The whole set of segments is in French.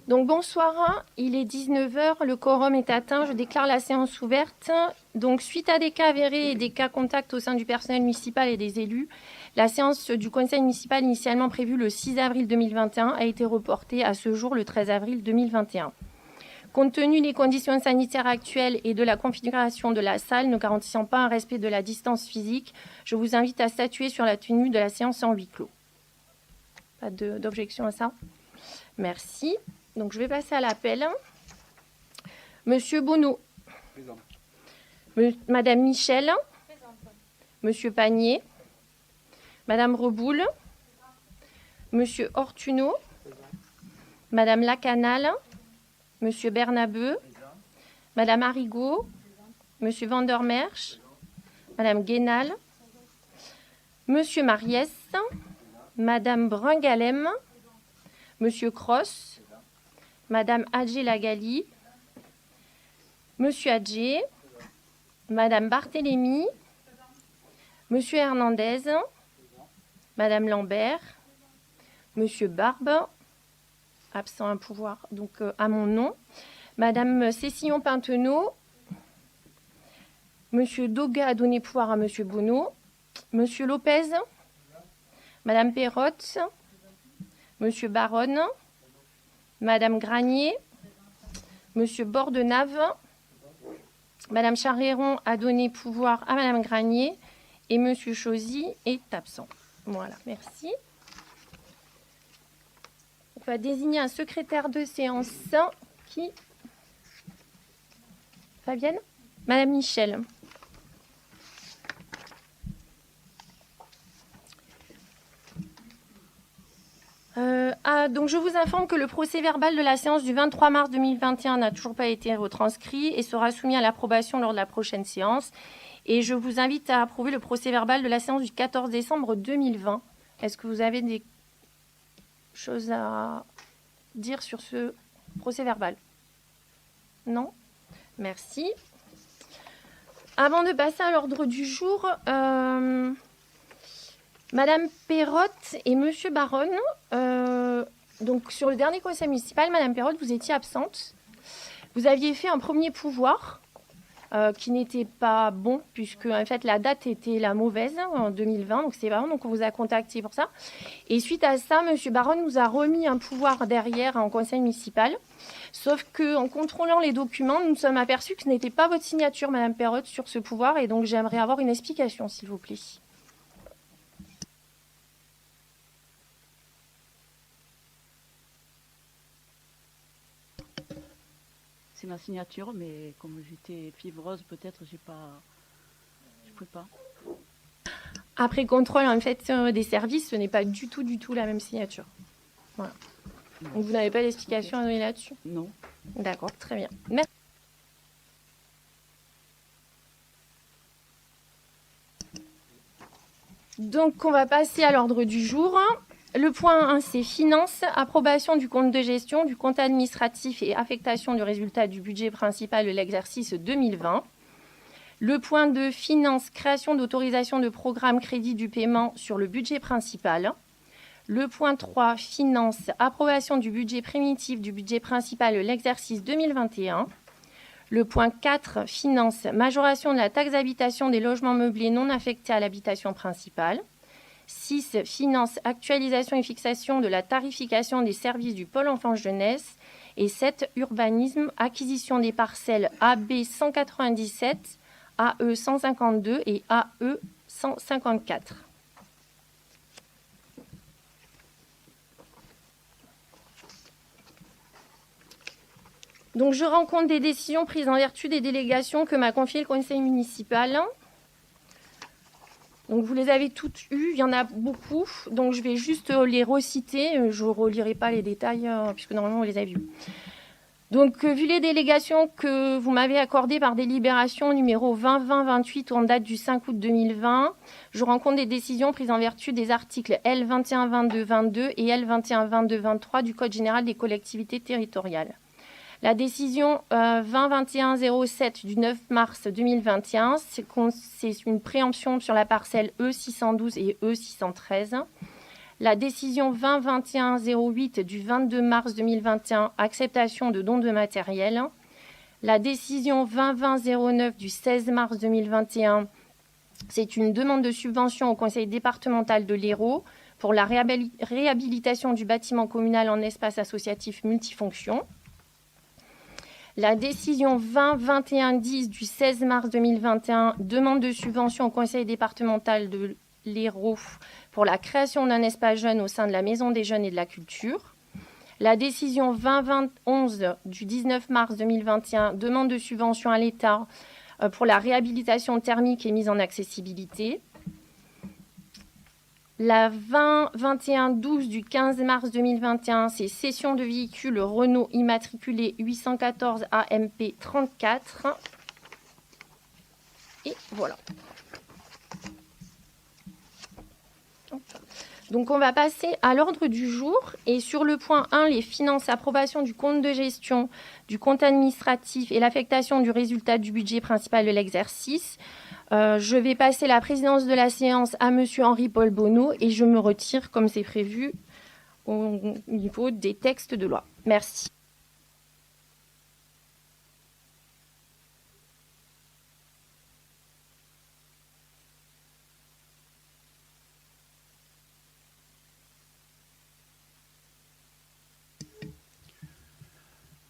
Donc bonsoir, il est 19 heures, le quorum est atteint, je déclare la séance ouverte. Donc suite à des cas avérés et des cas contacts au sein du personnel municipal et des élus, la séance du conseil municipal initialement prévue le 6 avril 2021 a été reportée à ce jour le 13 avril 2021. Compte tenu des conditions sanitaires actuelles et de la configuration de la salle ne garantissant pas un respect de la distance physique, je vous invite à statuer sur la tenue de la séance en huis clos. Pas d'objection à ça? Merci. Donc, je vais passer à l'appel. Monsieur Bonneau. Présent. Madame Michel. Présente. Monsieur Panier. Madame Reboul. Présent. Monsieur Ortuno. Présent. Madame Lacanal. Monsieur Bernabeu. Présent. Madame Arrigo. Présent. Monsieur Vandermerch. Madame Guénal. Présent. Monsieur Mariès. Présent. Madame Brungalem. Monsieur Cross. Madame Adjé-Lagali, Monsieur Adjé, Madame Barthélémy, Monsieur Hernandez, Madame Lambert, Monsieur Barbe, absent à pouvoir, donc à mon nom, Madame Cécillon-Pintenot, Monsieur Doga a donné pouvoir à Monsieur Bonneau, Monsieur Lopez, Madame Perrotte, Monsieur Baronne, Madame Granier, Monsieur Bordenave, Madame Charéron a donné pouvoir à Madame Granier et Monsieur Chauzy est absent. Voilà, merci. On va désigner un secrétaire de séance qui... Fabienne ? Madame Michel. Donc je vous informe que le procès-verbal de la séance du 23 mars 2021 n'a toujours pas été retranscrit et sera soumis à l'approbation lors de la prochaine séance. Et je vous invite à approuver le procès-verbal de la séance du 14 décembre 2020. Est-ce que vous avez des choses à dire sur ce procès-verbal? Non? Merci. Avant de passer à l'ordre du jour... Madame Perrotte et Monsieur Baronne, donc sur le dernier conseil municipal, Madame Perrotte, vous étiez absente. Vous aviez fait un premier pouvoir qui n'était pas bon, puisque en fait la date était la mauvaise en 2020, donc c'est vraiment, donc on vous a contacté pour ça. Et suite à ça, Monsieur Baronne nous a remis un pouvoir derrière en conseil municipal. Sauf qu'en contrôlant les documents, nous nous sommes aperçus que ce n'était pas votre signature, Madame Perrotte, sur ce pouvoir, et donc j'aimerais avoir une explication, s'il vous plaît. C'est ma signature, mais comme j'étais fiévreuse, peut-être je pouvais pas. Après contrôle en fait des services, ce n'est pas du tout la même signature. Voilà. Donc vous n'avez pas d'explication à donner là-dessus? Non. D'accord, très bien. Merci. Donc on va passer à l'ordre du jour. Le point 1, c'est finances, approbation du compte de gestion, du compte administratif et affectation du résultat du budget principal de l'exercice 2020. Le point 2, finances, création d'autorisation de programme crédit du paiement sur le budget principal. Le point 3, finances, approbation du budget primitif du budget principal de l'exercice 2021. Le point 4, finances, majoration de la taxe d'habitation des logements meublés non affectés à l'habitation principale. 6, finances, actualisation et fixation de la tarification des services du pôle enfance-jeunesse. Et 7, urbanisme, acquisition des parcelles AB 197, AE 152 et AE 154. Donc, je rends compte des décisions prises en vertu des délégations que m'a confiées le conseil municipal. Donc, vous les avez toutes eues, il y en a beaucoup. Donc, je vais juste les reciter. Je ne relirai pas les détails, puisque normalement, vous les avez vus. Donc, vu les délégations que vous m'avez accordées par délibération numéro 20-20-28 en date du 5 août 2020, je rends compte des décisions prises en vertu des articles L 21-22-22 et L 21-22-23 du Code général des collectivités territoriales. La décision 2021-07 du 9 mars 2021, c'est une préemption sur la parcelle E612 et E613. La décision 20-21-08 du 22 mars 2021, acceptation de dons de matériel. La décision 20-20-09 du 16 mars 2021, c'est une demande de subvention au conseil départemental de l'Hérault pour la réhabilitation du bâtiment communal en espace associatif multifonction. La décision 20-21-10 du 16 mars 2021, demande de subvention au conseil départemental de l'Hérault pour la création d'un espace jeune au sein de la Maison des Jeunes et de la Culture. La décision 20-20-11 du 19 mars 2021, demande de subvention à l'État pour la réhabilitation thermique et mise en accessibilité. La 20-21-12 du 15 mars 2021, c'est cession de véhicules Renault immatriculé 814 AMP 34. Et voilà. Donc, on va passer à l'ordre du jour. Et sur le point 1, les finances, approbation du compte de gestion, du compte administratif et l'affectation du résultat du budget principal de l'exercice. Je vais passer la présidence de la séance à Monsieur Henri-Paul Bonneau et je me retire comme c'est prévu au niveau des textes de loi. Merci.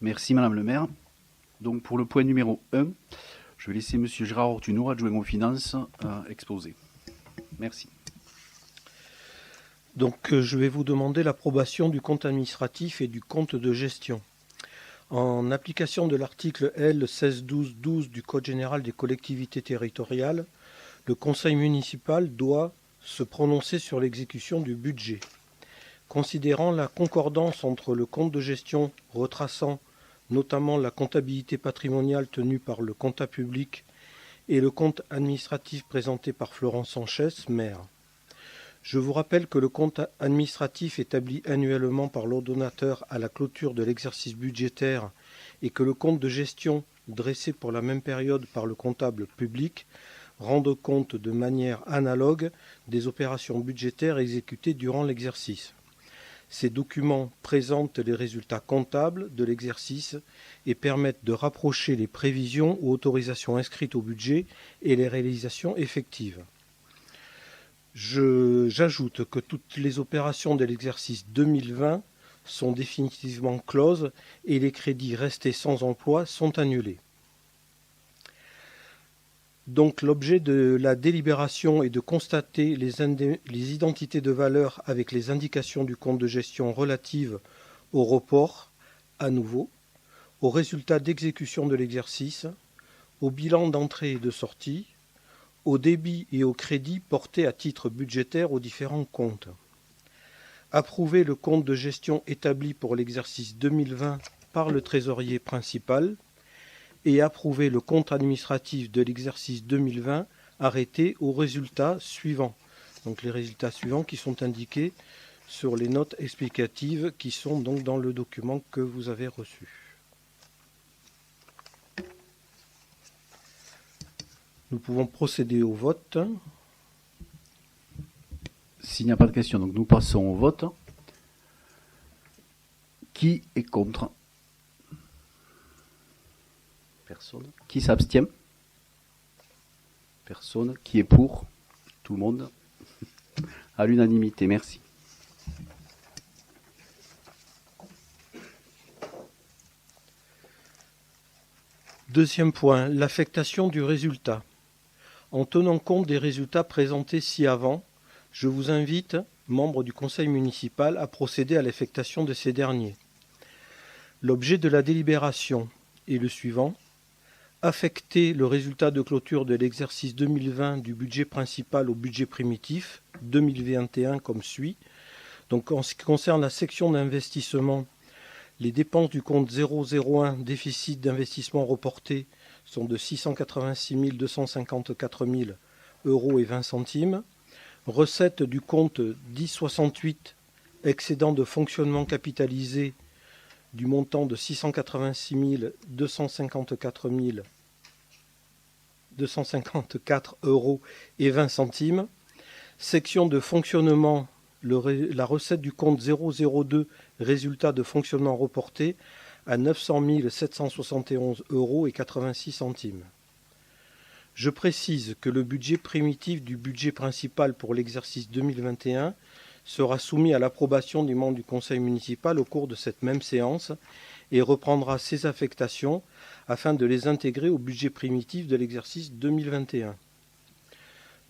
Merci Madame le maire. Donc pour le point numéro 1, je vais laisser Monsieur Gérard Ortuneau, adjoint aux finances, exposer. Merci. Donc je vais vous demander l'approbation du compte administratif et du compte de gestion. En application de l'article L 1612-12 du Code général des collectivités territoriales, le conseil municipal doit se prononcer sur l'exécution du budget. Considérant la concordance entre le compte de gestion retraçant notamment la comptabilité patrimoniale tenue par le comptable public et le compte administratif présenté par Florence Sanchez, maire. Je vous rappelle que le compte administratif établi annuellement par l'ordonnateur à la clôture de l'exercice budgétaire et que le compte de gestion dressé pour la même période par le comptable public rendent compte de manière analogue des opérations budgétaires exécutées durant l'exercice. Ces documents présentent les résultats comptables de l'exercice et permettent de rapprocher les prévisions ou autorisations inscrites au budget et les réalisations effectives. J'ajoute que toutes les opérations de l'exercice 2020 sont définitivement closes et les crédits restés sans emploi sont annulés. Donc l'objet de la délibération est de constater les identités de valeur avec les indications du compte de gestion relatives au report, à nouveau, aux résultats d'exécution de l'exercice, au bilan d'entrée et de sortie, au débit et au crédit portés à titre budgétaire aux différents comptes. Approuver le compte de gestion établi pour l'exercice 2020 par le trésorier principal et approuver le compte administratif de l'exercice 2020 arrêté aux résultats suivants. Donc les résultats suivants qui sont indiqués sur les notes explicatives qui sont donc dans le document que vous avez reçu. Nous pouvons procéder au vote. S'il n'y a pas de questions, donc nous passons au vote. Qui est contre ? Personne. Qui s'abstient ? Personne. Qui est pour ? Tout le monde. À l'unanimité, merci. Deuxième point, l'affectation du résultat. En tenant compte des résultats présentés ci-avant, je vous invite, membres du conseil municipal, à procéder à l'affectation de ces derniers. L'objet de la délibération est le suivant. Affecter le résultat de clôture de l'exercice 2020 du budget principal au budget primitif 2021 comme suit. Donc en ce qui concerne la section d'investissement, les dépenses du compte 001 déficit d'investissement reporté sont de 686 254 000 euros et 20 centimes. Recettes du compte 1068 excédent de fonctionnement capitalisé du montant de 686 254 254 euros et 20 centimes. Section de fonctionnement la recette du compte 002 résultat de fonctionnement reporté à 900 771,86 €. Je précise que le budget primitif du budget principal pour l'exercice 2021 sera soumis à l'approbation du membre du conseil municipal au cours de cette même séance et reprendra ses affectations afin de les intégrer au budget primitif de l'exercice 2021.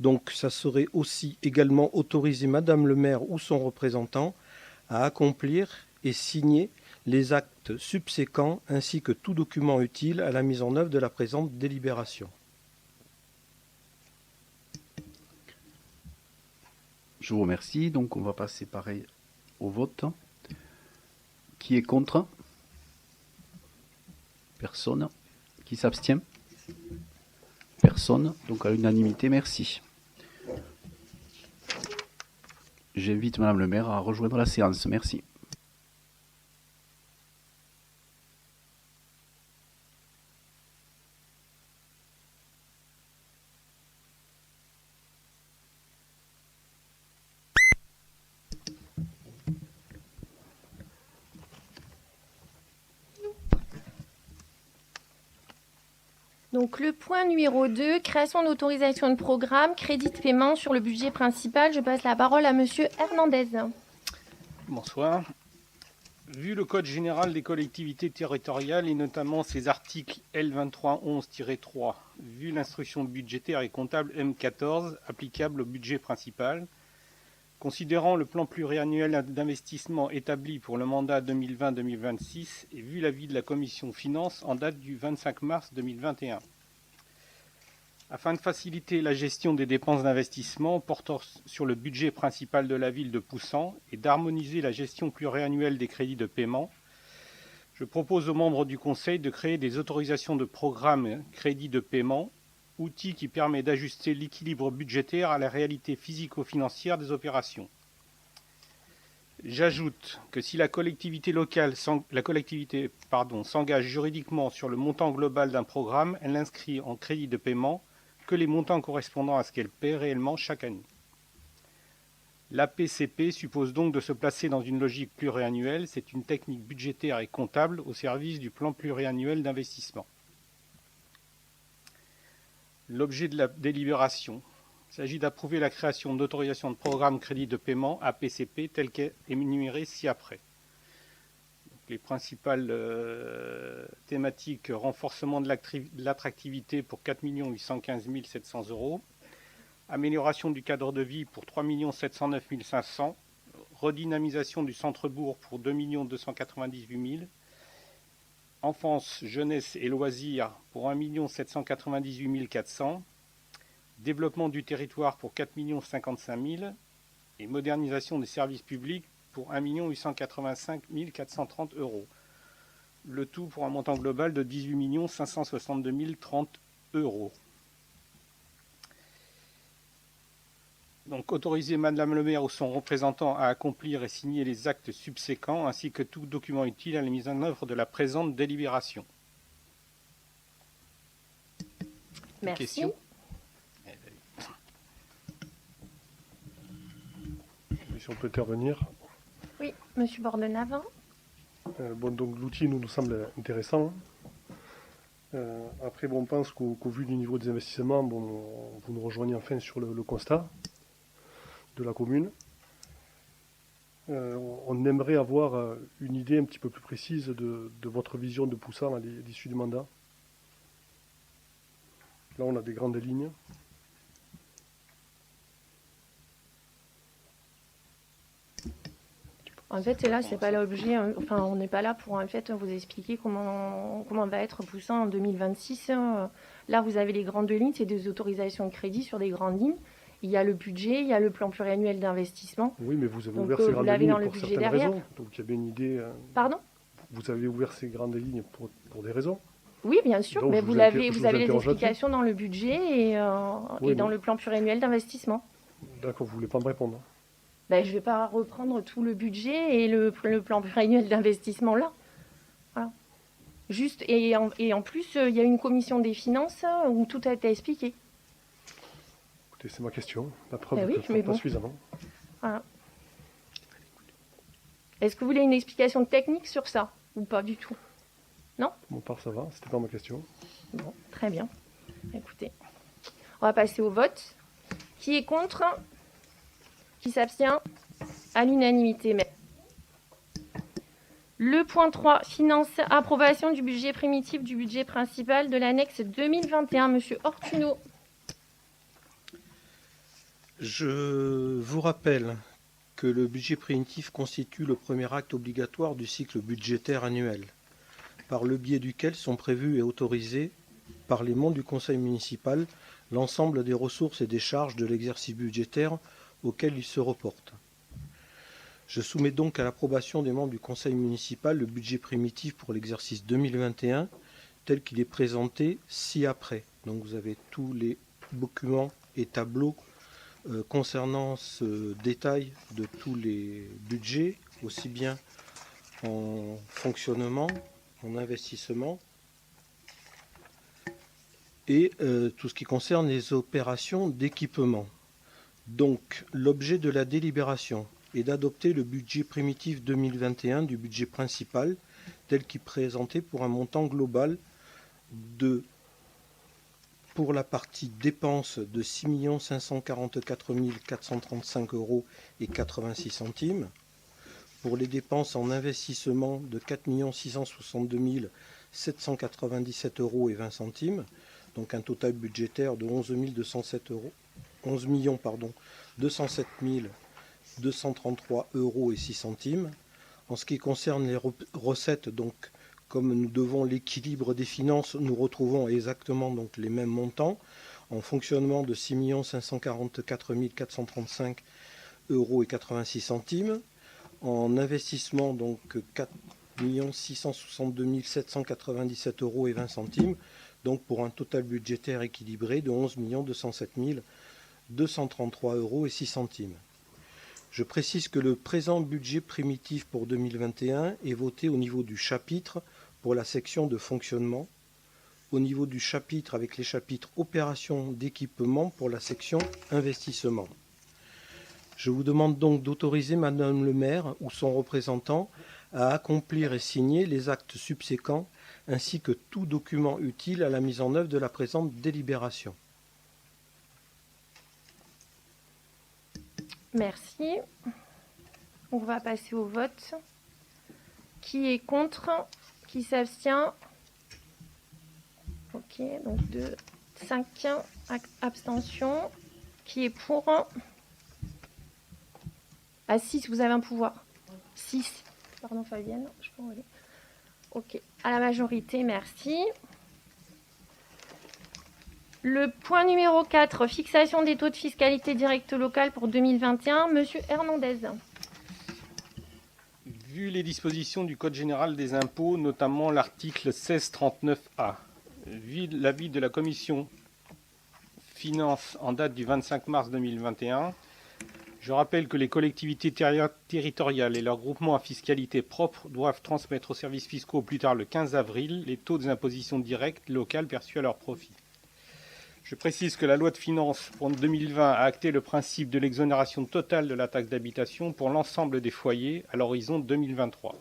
Donc, ça serait aussi également autoriser Madame le maire ou son représentant à accomplir et signer les actes subséquents ainsi que tout document utile à la mise en œuvre de la présente délibération. Je vous remercie. Donc, on va passer pareil au vote. Qui est contre? Personne. Qui s'abstient? Personne. Donc, à l'unanimité, merci. J'invite Madame le maire à rejoindre la séance. Merci. Donc le point numéro 2, création d'autorisation de programme, crédit de paiement sur le budget principal. Je passe la parole à Monsieur Hernandez. Bonsoir. Vu le Code général des collectivités territoriales et notamment ses articles L2311-3, vu l'instruction budgétaire et comptable M14 applicable au budget principal, considérant le plan pluriannuel d'investissement établi pour le mandat 2020-2026 et vu l'avis de la Commission Finances en date du 25 mars 2021. Afin de faciliter la gestion des dépenses d'investissement portant sur le budget principal de la ville de Poussan et d'harmoniser la gestion pluriannuelle des crédits de paiement, je propose aux membres du Conseil de créer des autorisations de programme crédits de paiement, outil qui permet d'ajuster l'équilibre budgétaire à la réalité physico-financière des opérations. J'ajoute que si la collectivité s'engage juridiquement sur le montant global d'un programme, elle n'inscrit en crédit de paiement que les montants correspondant à ce qu'elle paie réellement chaque année. L'APCP suppose donc de se placer dans une logique pluriannuelle. C'est une technique budgétaire et comptable au service du plan pluriannuel d'investissement. L'objet de la délibération. Il s'agit d'approuver la création d'autorisation de programme crédit de paiement APCP tel qu'est énuméré ci-après. Les principales thématiques: renforcement de l'attractivité pour 4 815 700 €, amélioration du cadre de vie pour 3 709 500, redynamisation du centre-bourg pour 2 298 000, enfance, jeunesse et loisirs pour 1 798 400, développement du territoire pour 4 055 000 et modernisation des services publics pour 1 885 430 €. Le tout pour un montant global de 18 562 030 €. Donc, autoriser Madame le maire ou son représentant à accomplir et signer les actes subséquents ainsi que tout document utile à la mise en œuvre de la présente délibération. Merci. Question ? Si on peut intervenir. Oui, Monsieur Bordenave. Donc l'outil nous semble intéressant. Après, on pense qu'au vu du niveau des investissements, vous nous rejoignez enfin sur le constat de la commune. On aimerait avoir une idée un petit peu plus précise de votre vision de Poussan à l'issue du mandat. Là, on a des grandes lignes. En fait, là, c'est pas l'objet. Enfin, on n'est pas là pour en fait vous expliquer comment va être Poussan en 2026. Là, vous avez les grandes lignes, c'est des autorisations de crédit sur des grandes lignes. Il y a le budget, il y a le plan pluriannuel d'investissement. Oui, mais vous avez Donc, ouvert ces vous grandes l'avez lignes dans le pour budget certaines derrière. raisons. Donc il y avait une idée. Pardon ? Vous avez ouvert ces grandes lignes pour des raisons. Oui, bien sûr, Donc, mais je vous vous avez les interroge explications dans le budget et Oui, dans mais- le plan pluriannuel d'investissement. D'accord, vous ne voulez pas me répondre. Ben, je ne vais pas reprendre tout le budget et le plan pluriannuel d'investissement là. Voilà. Juste, et en plus, il y a une commission des finances où tout a été expliqué. Écoutez, c'est ma question. La preuve Eh oui, que mais pas bon. suffisamment. Voilà. Est-ce que vous voulez une explication technique sur ça ou pas du tout? Pour mon part, ça va. C'était pas ma question. Bon, très bien. Écoutez, on va passer au vote. Qui est contre? Qui s'abstient? À l'unanimité. Mais le point 3, finance, approbation du budget primitif du budget principal de l'annexe 2021. Monsieur Ortuno. Je vous rappelle que le budget primitif constitue le premier acte obligatoire du cycle budgétaire annuel, par le biais duquel sont prévus et autorisés par les membres du conseil municipal l'ensemble des ressources et des charges de l'exercice budgétaire auquel il se reporte. Je soumets donc à l'approbation des membres du conseil municipal le budget primitif pour l'exercice 2021 tel qu'il est présenté ci-après. Donc vous avez tous les documents et tableaux concernant ce détail de tous les budgets, aussi bien en fonctionnement, en investissement, et tout ce qui concerne les opérations d'équipement. Donc, l'objet de la délibération est d'adopter le budget primitif 2021 du budget principal, tel qu'il est présenté pour un montant global de, pour la partie dépenses, de 6 544 435 € et 86 centimes, pour les dépenses en investissement de 4 662 797 € et 20 centimes, donc un total budgétaire de 11 207 €, 11 207 233 € et 6 centimes. En ce qui concerne les recettes, donc comme nous devons l'équilibre des finances, nous retrouvons exactement donc les mêmes montants. En fonctionnement de 6 544 435 € et 86 centimes. En investissement, donc 4 662 797 € et 20 centimes. Donc pour un total budgétaire équilibré de 11 207 233 € et 6 centimes. Je précise que le présent budget primitif pour 2021 est voté au niveau du chapitre pour la section de fonctionnement, au niveau du chapitre avec les chapitres opérations d'équipement pour la section investissement. Je vous demande donc d'autoriser Madame le maire ou son représentant à accomplir et signer les actes subséquents ainsi que tout document utile à la mise en œuvre de la présente délibération. Merci. On va passer au vote. Qui est contre? Qui s'abstient? Ok, donc 2, 5 abstentions. Qui est pour? À 6, vous avez un pouvoir. 6. Pardon Fabienne, je peux envoyer. Ok, à la majorité, merci. Le point numéro 4, fixation des taux de fiscalité directe locale pour 2021. Monsieur Hernandez. Vu les dispositions du Code général des impôts, notamment l'article 1639A, vu l'avis de la Commission Finances en date du 25 mars 2021, je rappelle que les collectivités territoriales et leurs groupements à fiscalité propre doivent transmettre aux services fiscaux au plus tard le 15 avril les taux des impositions directes locales perçus à leur profit. Je précise que la loi de finances pour 2020 a acté le principe de l'exonération totale de la taxe d'habitation pour l'ensemble des foyers à l'horizon 2023.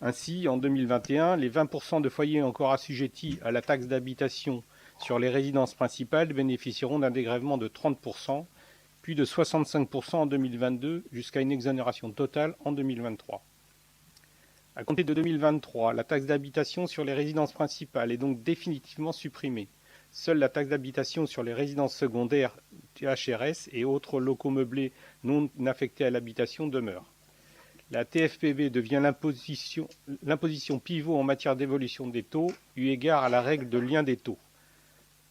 Ainsi, en 2021, les 20% de foyers encore assujettis à la taxe d'habitation sur les résidences principales bénéficieront d'un dégrèvement de 30%, puis de 65% en 2022, jusqu'à une exonération totale en 2023. À compter de 2023, la taxe d'habitation sur les résidences principales est donc définitivement supprimée. Seule la taxe d'habitation sur les résidences secondaires, THRS et autres locaux meublés non affectés à l'habitation demeure. La TFPB devient l'imposition pivot en matière d'évolution des taux, eu égard à la règle de lien des taux.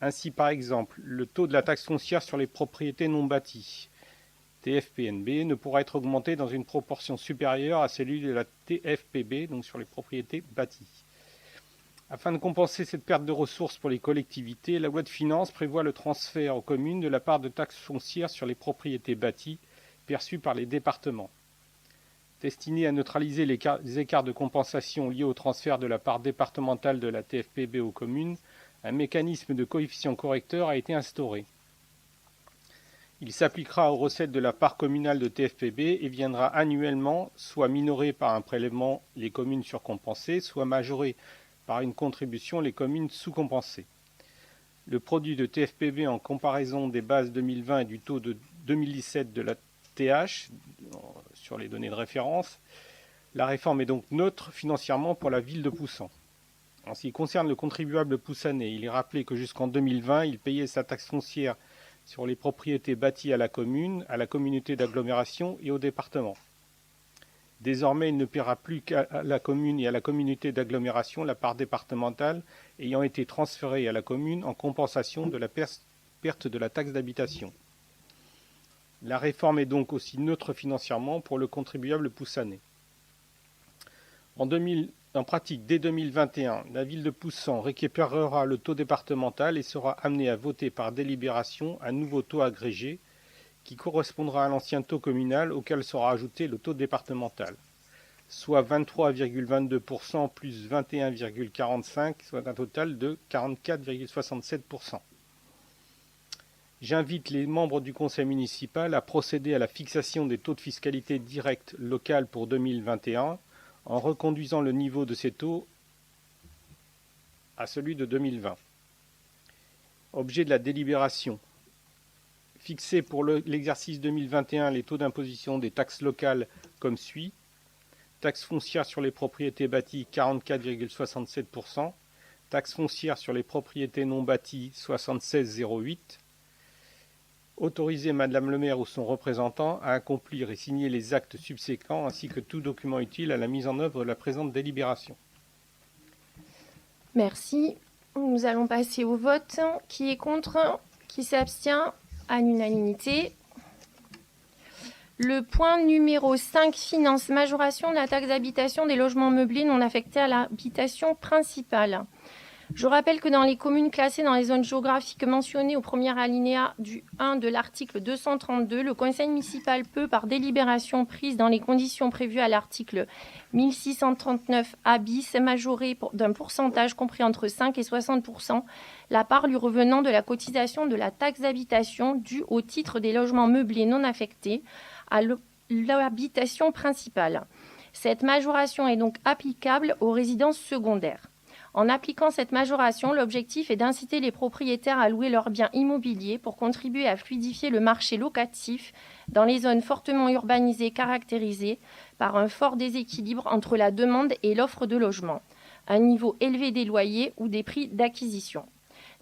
Ainsi, par exemple, le taux de la taxe foncière sur les propriétés non bâties, TFPNB, ne pourra être augmenté dans une proportion supérieure à celui de la TFPB, donc sur les propriétés bâties. Afin de compenser cette perte de ressources pour les collectivités, la loi de finances prévoit le transfert aux communes de la part de taxes foncières sur les propriétés bâties perçues par les départements. Destiné à neutraliser les écarts de compensation liés au transfert de la part départementale de la TFPB aux communes, un mécanisme de coefficient correcteur a été instauré. Il s'appliquera aux recettes de la part communale de TFPB et viendra annuellement soit minorer par un prélèvement les communes surcompensées, soit majorer par une contribution les communes sous-compensées. Le produit de TFPB en comparaison des bases 2020 et du taux de 2017 de la TH sur les données de référence. La réforme est donc neutre financièrement pour la ville de Poussan. En ce qui concerne le contribuable poussanais, il est rappelé que jusqu'en 2020, il payait sa taxe foncière sur les propriétés bâties à la commune, à la communauté d'agglomération et au département. Désormais, il ne paiera plus qu'à la commune et à la communauté d'agglomération la part départementale ayant été transférée à la commune en compensation de la perte de la taxe d'habitation. La réforme est donc aussi neutre financièrement pour le contribuable poussanais. En pratique, dès 2021, la ville de Poussan récupérera le taux départemental et sera amenée à voter par délibération un nouveau taux agrégé qui correspondra à l'ancien taux communal auquel sera ajouté le taux départemental, soit 23,22% plus 21,45%, soit un total de 44,67%. J'invite les membres du conseil municipal à procéder à la fixation des taux de fiscalité directe locale pour 2021 en reconduisant le niveau de ces taux à celui de 2020. Objet de la délibération. Fixer pour l'exercice 2021 les taux d'imposition des taxes locales comme suit. Taxe foncière sur les propriétés bâties 44,67%. Taxe foncière sur les propriétés non bâties 76,08%. Autoriser Madame le maire ou son représentant à accomplir et signer les actes subséquents ainsi que tout document utile à la mise en œuvre de la présente délibération. Merci. Nous allons passer au vote. Qui est contre? Qui s'abstient? À l'unanimité. Le point numéro 5, finance, majoration de la taxe d'habitation des logements meublés non affectés à l'habitation principale. Je rappelle que dans les communes classées dans les zones géographiques mentionnées au premier alinéa du 1 de l'article 232, le conseil municipal peut, par délibération prise dans les conditions prévues à l'article 1639 A bis, majorer d'un pourcentage compris entre 5 et 60% la part lui revenant de la cotisation de la taxe d'habitation due au titre des logements meublés non affectés à l'habitation principale. Cette majoration est donc applicable aux résidences secondaires. En appliquant cette majoration, l'objectif est d'inciter les propriétaires à louer leurs biens immobiliers pour contribuer à fluidifier le marché locatif dans les zones fortement urbanisées caractérisées par un fort déséquilibre entre la demande et l'offre de logement, un niveau élevé des loyers ou des prix d'acquisition.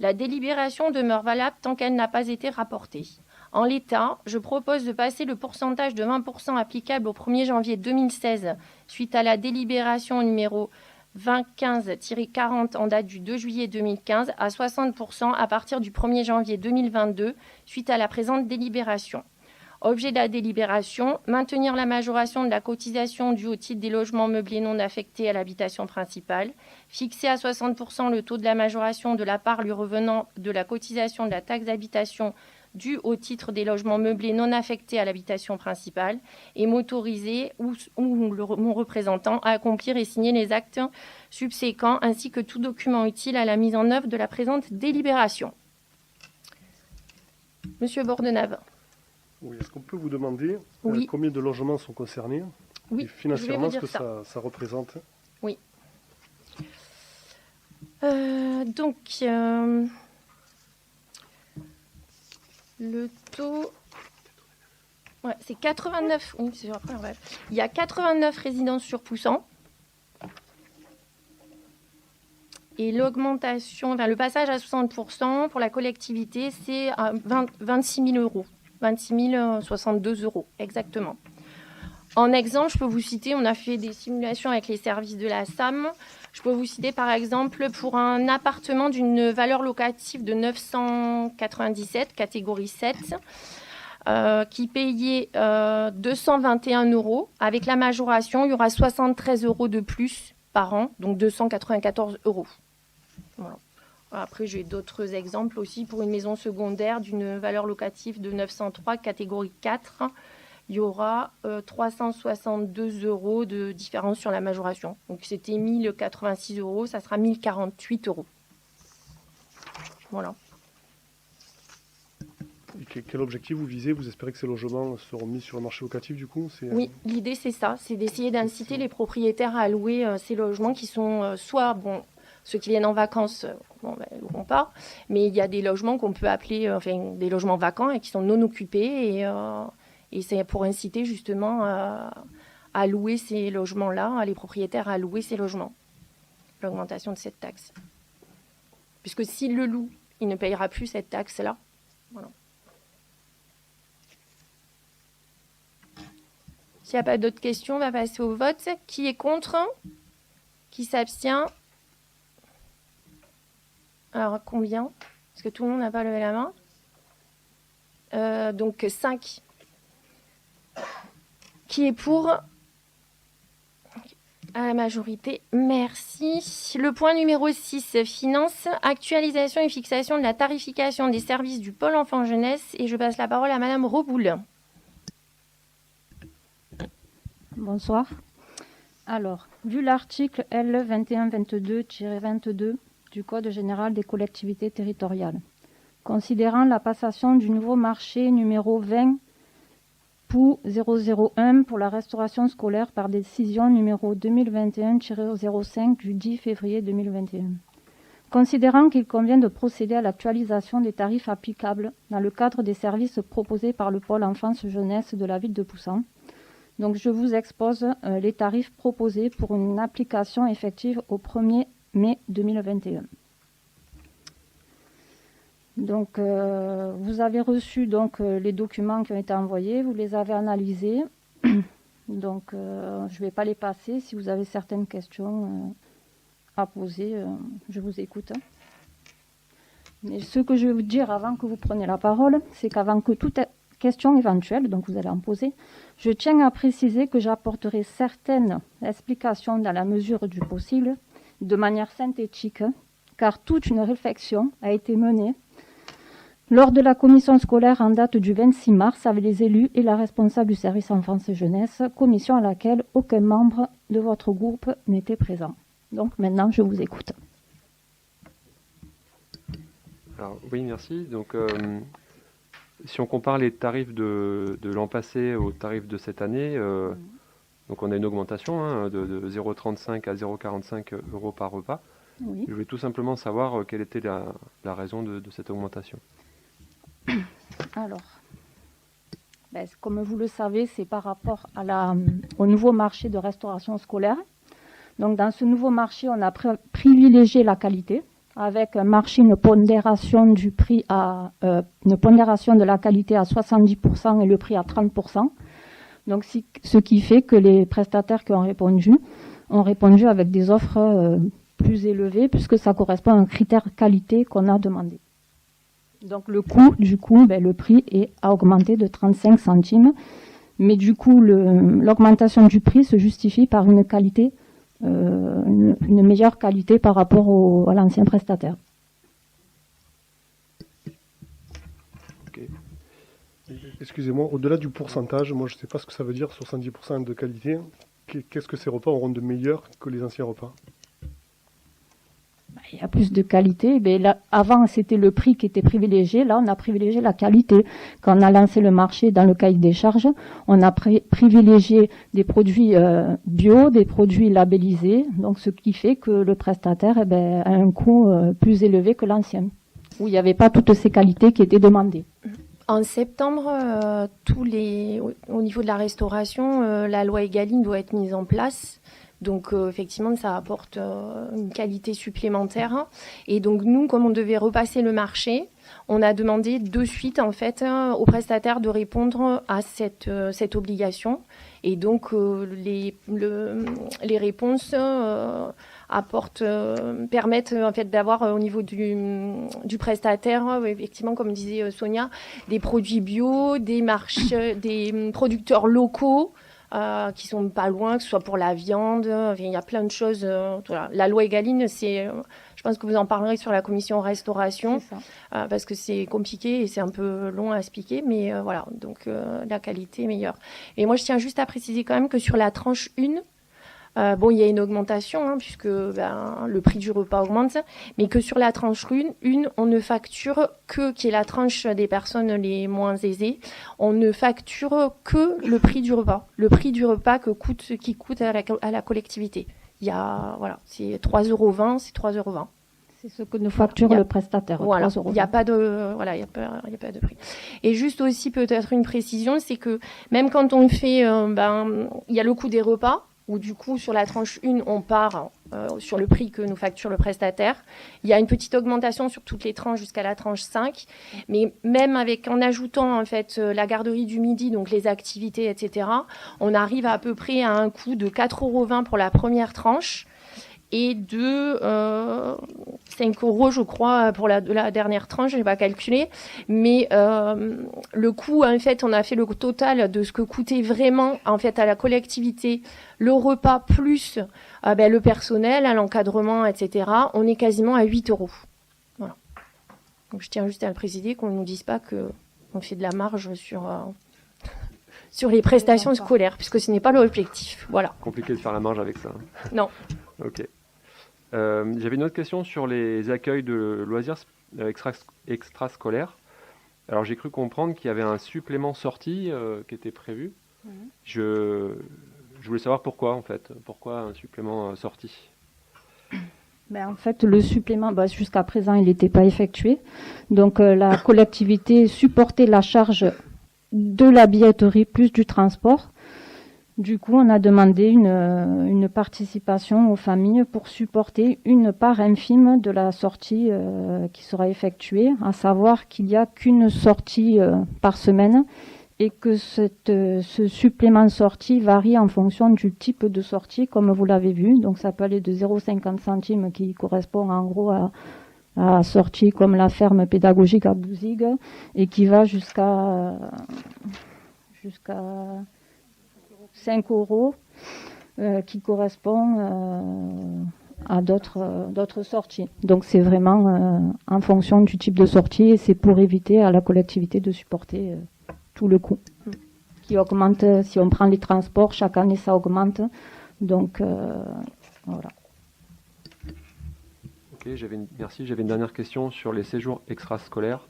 La délibération demeure valable tant qu'elle n'a pas été rapportée. En l'état, je propose de passer le pourcentage de 20% applicable au 1er janvier 2016 suite à la délibération numéro 2015-40 en date du 2 juillet 2015 à 60% à partir du 1er janvier 2022 suite à la présente délibération. Objet de la délibération, maintenir la majoration de la cotisation due au titre des logements meublés non affectés à l'habitation principale, fixer à 60% le taux de la majoration de la part lui revenant de la cotisation de la taxe d'habitation due au titre des logements meublés non affectés à l'habitation principale et m'autoriser ou mon représentant à accomplir et signer les actes subséquents ainsi que tout document utile à la mise en œuvre de la présente délibération. Monsieur Bordenave. Oui, est-ce qu'on peut vous demander Oui. combien de logements sont concernés Oui, et financièrement je vais ce vous que dire ça représente? Oui. Le taux, ouais, c'est 89. Oui, c'est après, ouais. Il y a 89 résidences sur Poussan. Et l'augmentation, le passage à 60% pour la collectivité, c'est 26 000 euros. 26 062 euros, exactement. En exemple, je peux vous citer, on a fait des simulations avec les services de la SAM. Je peux vous citer par exemple pour un appartement d'une valeur locative de 997, catégorie 7, qui payait 221 euros. Avec la majoration, il y aura 73 euros de plus par an, donc 294 euros. Voilà. Après, j'ai d'autres exemples aussi pour une maison secondaire d'une valeur locative de 903, catégorie 4. Il y aura 362 euros de différence sur la majoration. Donc, c'était 1086 euros, ça sera 1048 euros. Voilà. Et quel objectif vous visez? Vous espérez que ces logements seront mis sur le marché locatif du coup? Oui, l'idée c'est ça, c'est d'essayer d'inciter les propriétaires à louer ces logements qui sont soit, bon, ceux qui viennent en vacances, ils loueront pas, mais il y a des logements qu'on peut appeler, des logements vacants et qui sont non occupés et c'est pour inciter justement à louer ces logements-là, les propriétaires à louer ces logements, l'augmentation de cette taxe. Puisque s'il le loue, il ne payera plus cette taxe-là. Voilà. S'il n'y a pas d'autres questions, on va passer au vote. Qui est contre? Qui s'abstient? Alors, combien? Parce que tout le monde n'a pas levé la main. Donc, 5. Qui est pour? À la majorité, merci. Le point numéro 6, finance, actualisation et fixation de la tarification des services du pôle enfant-jeunesse. Et je passe la parole à Madame Reboul. Bonsoir. Alors, vu l'article L 2122-22 du Code général des collectivités territoriales, considérant la passation du nouveau marché numéro 20 POU 001 pour la restauration scolaire par décision numéro 2021-05 du 10 février 2021. Considérant qu'il convient de procéder à l'actualisation des tarifs applicables dans le cadre des services proposés par le pôle enfance-jeunesse de la ville de Poussan, donc je vous expose les tarifs proposés pour une application effective au 1er mai 2021. Donc, vous avez reçu donc, les documents qui ont été envoyés, vous les avez analysés. Donc, je ne vais pas les passer. Si vous avez certaines questions à poser, je vous écoute. Mais ce que je vais vous dire avant que vous preniez la parole, c'est qu'avant que toute question éventuelle, donc vous allez en poser, je tiens à préciser que j'apporterai certaines explications dans la mesure du possible, de manière synthétique, car toute une réflexion a été menée lors de la commission scolaire en date du 26 mars avec les élus et la responsable du service enfance et jeunesse, commission à laquelle aucun membre de votre groupe n'était présent. Donc maintenant, je vous écoute. Alors, oui, merci. Donc, si on compare les tarifs de l'an passé aux tarifs de cette année, donc on a une augmentation de 0,35 à 0,45 euros par repas. Oui. Je voulais tout simplement savoir quelle était la raison de cette augmentation. Alors, comme vous le savez, c'est par rapport au nouveau marché de restauration scolaire. Donc, dans ce nouveau marché, on a privilégié la qualité, avec un marché, une pondération du prix une pondération de la qualité à 70% et le prix à 30%. Donc, ce qui fait que les prestataires qui ont répondu avec des offres plus élevées, puisque ça correspond à un critère qualité qu'on a demandé. Donc, le coût, le prix a augmenté de 35 centimes. Mais du coup, l'augmentation du prix se justifie par une qualité, une meilleure qualité par rapport à l'ancien prestataire. Okay. Excusez-moi, au-delà du pourcentage, moi je ne sais pas ce que ça veut dire, 70% de qualité. Qu'est-ce que ces repas auront de meilleur que les anciens repas? Il y a plus de qualité. Mais là, avant, c'était le prix qui était privilégié. Là, on a privilégié la qualité. Quand on a lancé le marché dans le cahier des charges, on a privilégié des produits bio, des produits labellisés. Donc, ce qui fait que le prestataire a un coût plus élevé que l'ancien, où il n'y avait pas toutes ces qualités qui étaient demandées. En septembre, au niveau de la restauration, la loi Egalim doit être mise en place. Donc, effectivement, ça apporte une qualité supplémentaire. Et donc, nous, comme on devait repasser le marché, on a demandé de suite, en fait, aux prestataires de répondre à cette obligation. Et donc, les réponses permettent, en fait, d'avoir au niveau du prestataire, effectivement, comme disait Sonia, des produits bio, des producteurs locaux, qui sont pas loin, que ce soit pour la viande, il y a plein de choses. Voilà. La loi Egalim, je pense que vous en parlerez sur la commission restauration, parce que c'est compliqué et c'est un peu long à expliquer, mais voilà, donc la qualité est meilleure. Et moi, je tiens juste à préciser quand même que sur la tranche 1, Bon, il y a une augmentation, puisque le prix du repas augmente, mais que sur la tranche une, on ne facture que, qui est la tranche des personnes les moins aisées, on ne facture que le prix du repas. Le prix du repas qui coûte à la collectivité. Il y a, voilà, c'est 3,20 €, c'est 3,20 €. C'est ce que nous facture le prestataire. Voilà, il n'y a pas de, voilà, il y a pas de prix. Et juste aussi peut-être une précision, c'est que même quand on fait, il y a le coût des repas, où du coup sur la tranche 1, on part sur le prix que nous facture le prestataire. Il y a une petite augmentation sur toutes les tranches jusqu'à la tranche 5, mais même en ajoutant en fait la garderie du midi, donc les activités, etc., on arrive à peu près à un coût de 4,20 € pour la première tranche et de 5 € je crois pour la dernière tranche, je n'ai pas calculé, mais le coût, en fait, on a fait le total de ce que coûtait vraiment en fait à la collectivité le repas plus le personnel, l'encadrement, etc. On est quasiment à 8 €. Voilà. Donc je tiens juste à le préciser, qu'on ne nous dise pas qu'on fait de la marge sur les prestations scolaires, puisque ce n'est pas l'objectif. Voilà. Compliqué de faire la marge avec ça. Non. Ok. J'avais une autre question sur les accueils de loisirs extrascolaires. Alors j'ai cru comprendre qu'il y avait un supplément sortie qui était prévu. Je voulais savoir pourquoi en fait. Pourquoi un supplément sortie? En fait, le supplément, jusqu'à présent, il n'était pas effectué. Donc la collectivité supportait la charge de la billetterie plus du transport. Du coup, on a demandé une participation aux familles pour supporter une part infime de la sortie qui sera effectuée, à savoir qu'il n'y a qu'une sortie par semaine et que ce supplément de sortie varie en fonction du type de sortie, comme vous l'avez vu. Donc ça peut aller de 0,50 centimes qui correspond en gros à sortie comme la ferme pédagogique à Bouzigues et qui va jusqu'à 5 € qui correspond à d'autres sorties. Donc c'est vraiment en fonction du type de sortie et c'est pour éviter à la collectivité de supporter tout le coût qui augmente. Si on prend les transports, chaque année ça augmente. Donc voilà. Ok, merci. J'avais une dernière question sur les séjours extrascolaires.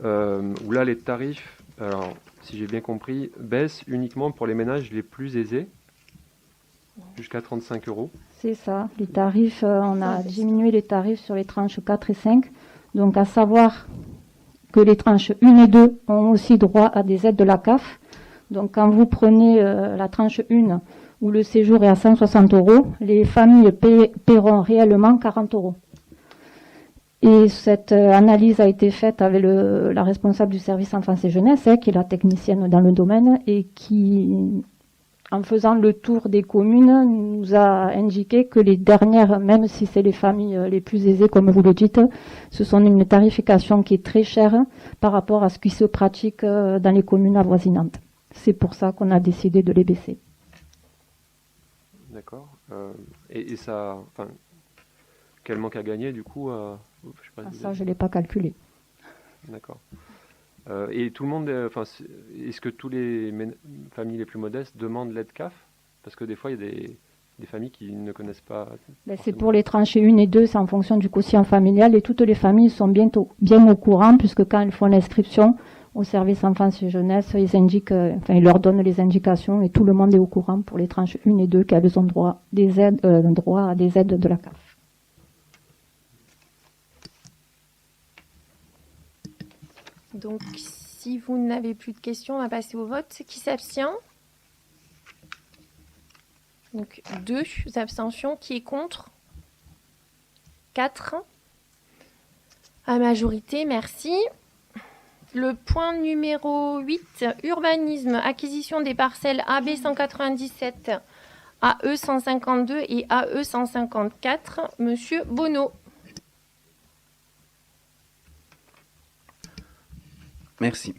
Où là les tarifs, alors si j'ai bien compris, baissent uniquement pour les ménages les plus aisés, jusqu'à 35 €. C'est ça, les tarifs, on a diminué les tarifs sur les tranches 4 et 5. Donc à savoir que les tranches 1 et 2 ont aussi droit à des aides de la CAF. Donc quand vous prenez la tranche 1 où le séjour est à 160 €, les familles paieront réellement 40 €. Et cette analyse a été faite avec la responsable du service enfance et jeunesse, qui est la technicienne dans le domaine, et qui, en faisant le tour des communes, nous a indiqué que les dernières, même si c'est les familles les plus aisées, comme vous le dites, ce sont une tarification qui est très chère par rapport à ce qui se pratique dans les communes avoisinantes. C'est pour ça qu'on a décidé de les baisser. D'accord. Et ça, quel manque à gagner du coup Ça, je ne l'ai pas calculé. D'accord. Et tout le monde, est-ce que tous les familles les plus modestes demandent l'aide CAF? Parce que des fois, il y a des familles qui ne connaissent pas. C'est pour les tranches 1 et 2, c'est en fonction du quotient familial et toutes les familles sont bien au courant puisque quand elles font l'inscription au service enfance et jeunesse, ils leur donnent les indications et tout le monde est au courant pour les tranches 1 et 2 qu'elles ont droit à des aides de la CAF. Donc, si vous n'avez plus de questions, on va passer au vote. Qui s'abstient? Donc, 2 abstentions. Qui est contre? 4. À majorité, merci. Le point numéro 8, urbanisme, acquisition des parcelles AB 197, AE 152 et AE 154. Monsieur Bonneau. Merci.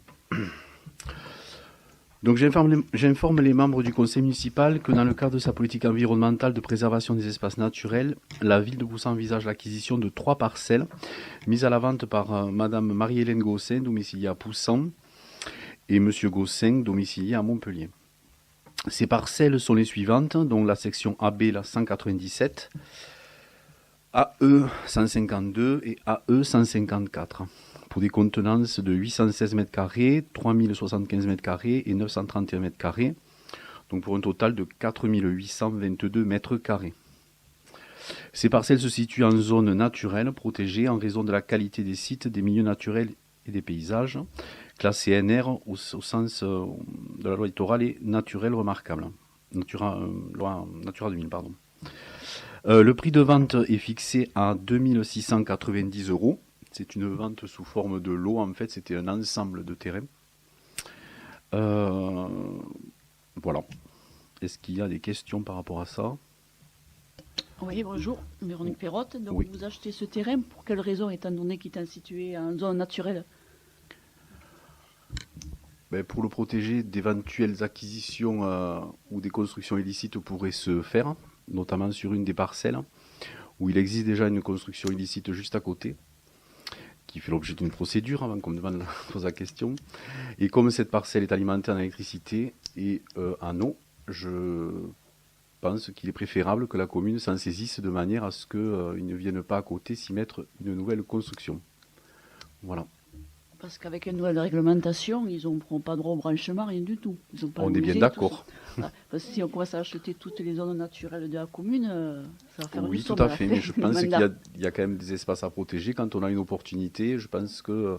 Donc j'informe les membres du conseil municipal que dans le cadre de sa politique environnementale de préservation des espaces naturels, la ville de Boussan envisage l'acquisition de 3 parcelles mises à la vente par Madame Marie-Hélène Gossin, domiciliée à Poussan, et Monsieur Gossin, domicilié à Montpellier. Ces parcelles sont les suivantes, donc la section AB, la 197, AE 152 et AE 154, pour des contenances de 816 m², 3075 m² et 931 m², donc pour un total de 4822 m². Ces parcelles se situent en zone naturelle protégée en raison de la qualité des sites, des milieux naturels et des paysages, classés NR au sens de la loi littorale et naturelle remarquable. Loi Natura 2000, pardon. Le prix de vente est fixé à 2690 €. C'est une vente sous forme de lot, en fait, c'était un ensemble de terrains. Voilà. Est-ce qu'il y a des questions par rapport à ça? Oui, bonjour, Véronique Perrotte. Donc Oui. vous achetez ce terrain pour quelle raison, étant donné qu'il est situé en zone naturelle? Pour le protéger d'éventuelles acquisitions ou des constructions illicites pourraient se faire, notamment sur une des parcelles où il existe déjà une construction illicite juste à côté, qui fait l'objet d'une procédure avant qu'on me pose la question. Et comme cette parcelle est alimentée en électricité et en eau, je pense qu'il est préférable que la commune s'en saisisse de manière à ce qu'ils ne viennent pas à côté s'y mettre une nouvelle construction. Voilà. Parce qu'avec une nouvelle réglementation, ils n'auront pas droit au branchement, rien du tout. Ils ont pas On est bien musée, d'accord. tout ça. Parce que si on commence à acheter toutes les zones naturelles de la commune, ça va faire Oui, du tout sombre à fait, mais je le pense qu'il mandat. y a quand même des espaces à protéger. Quand on a une opportunité, je pense que,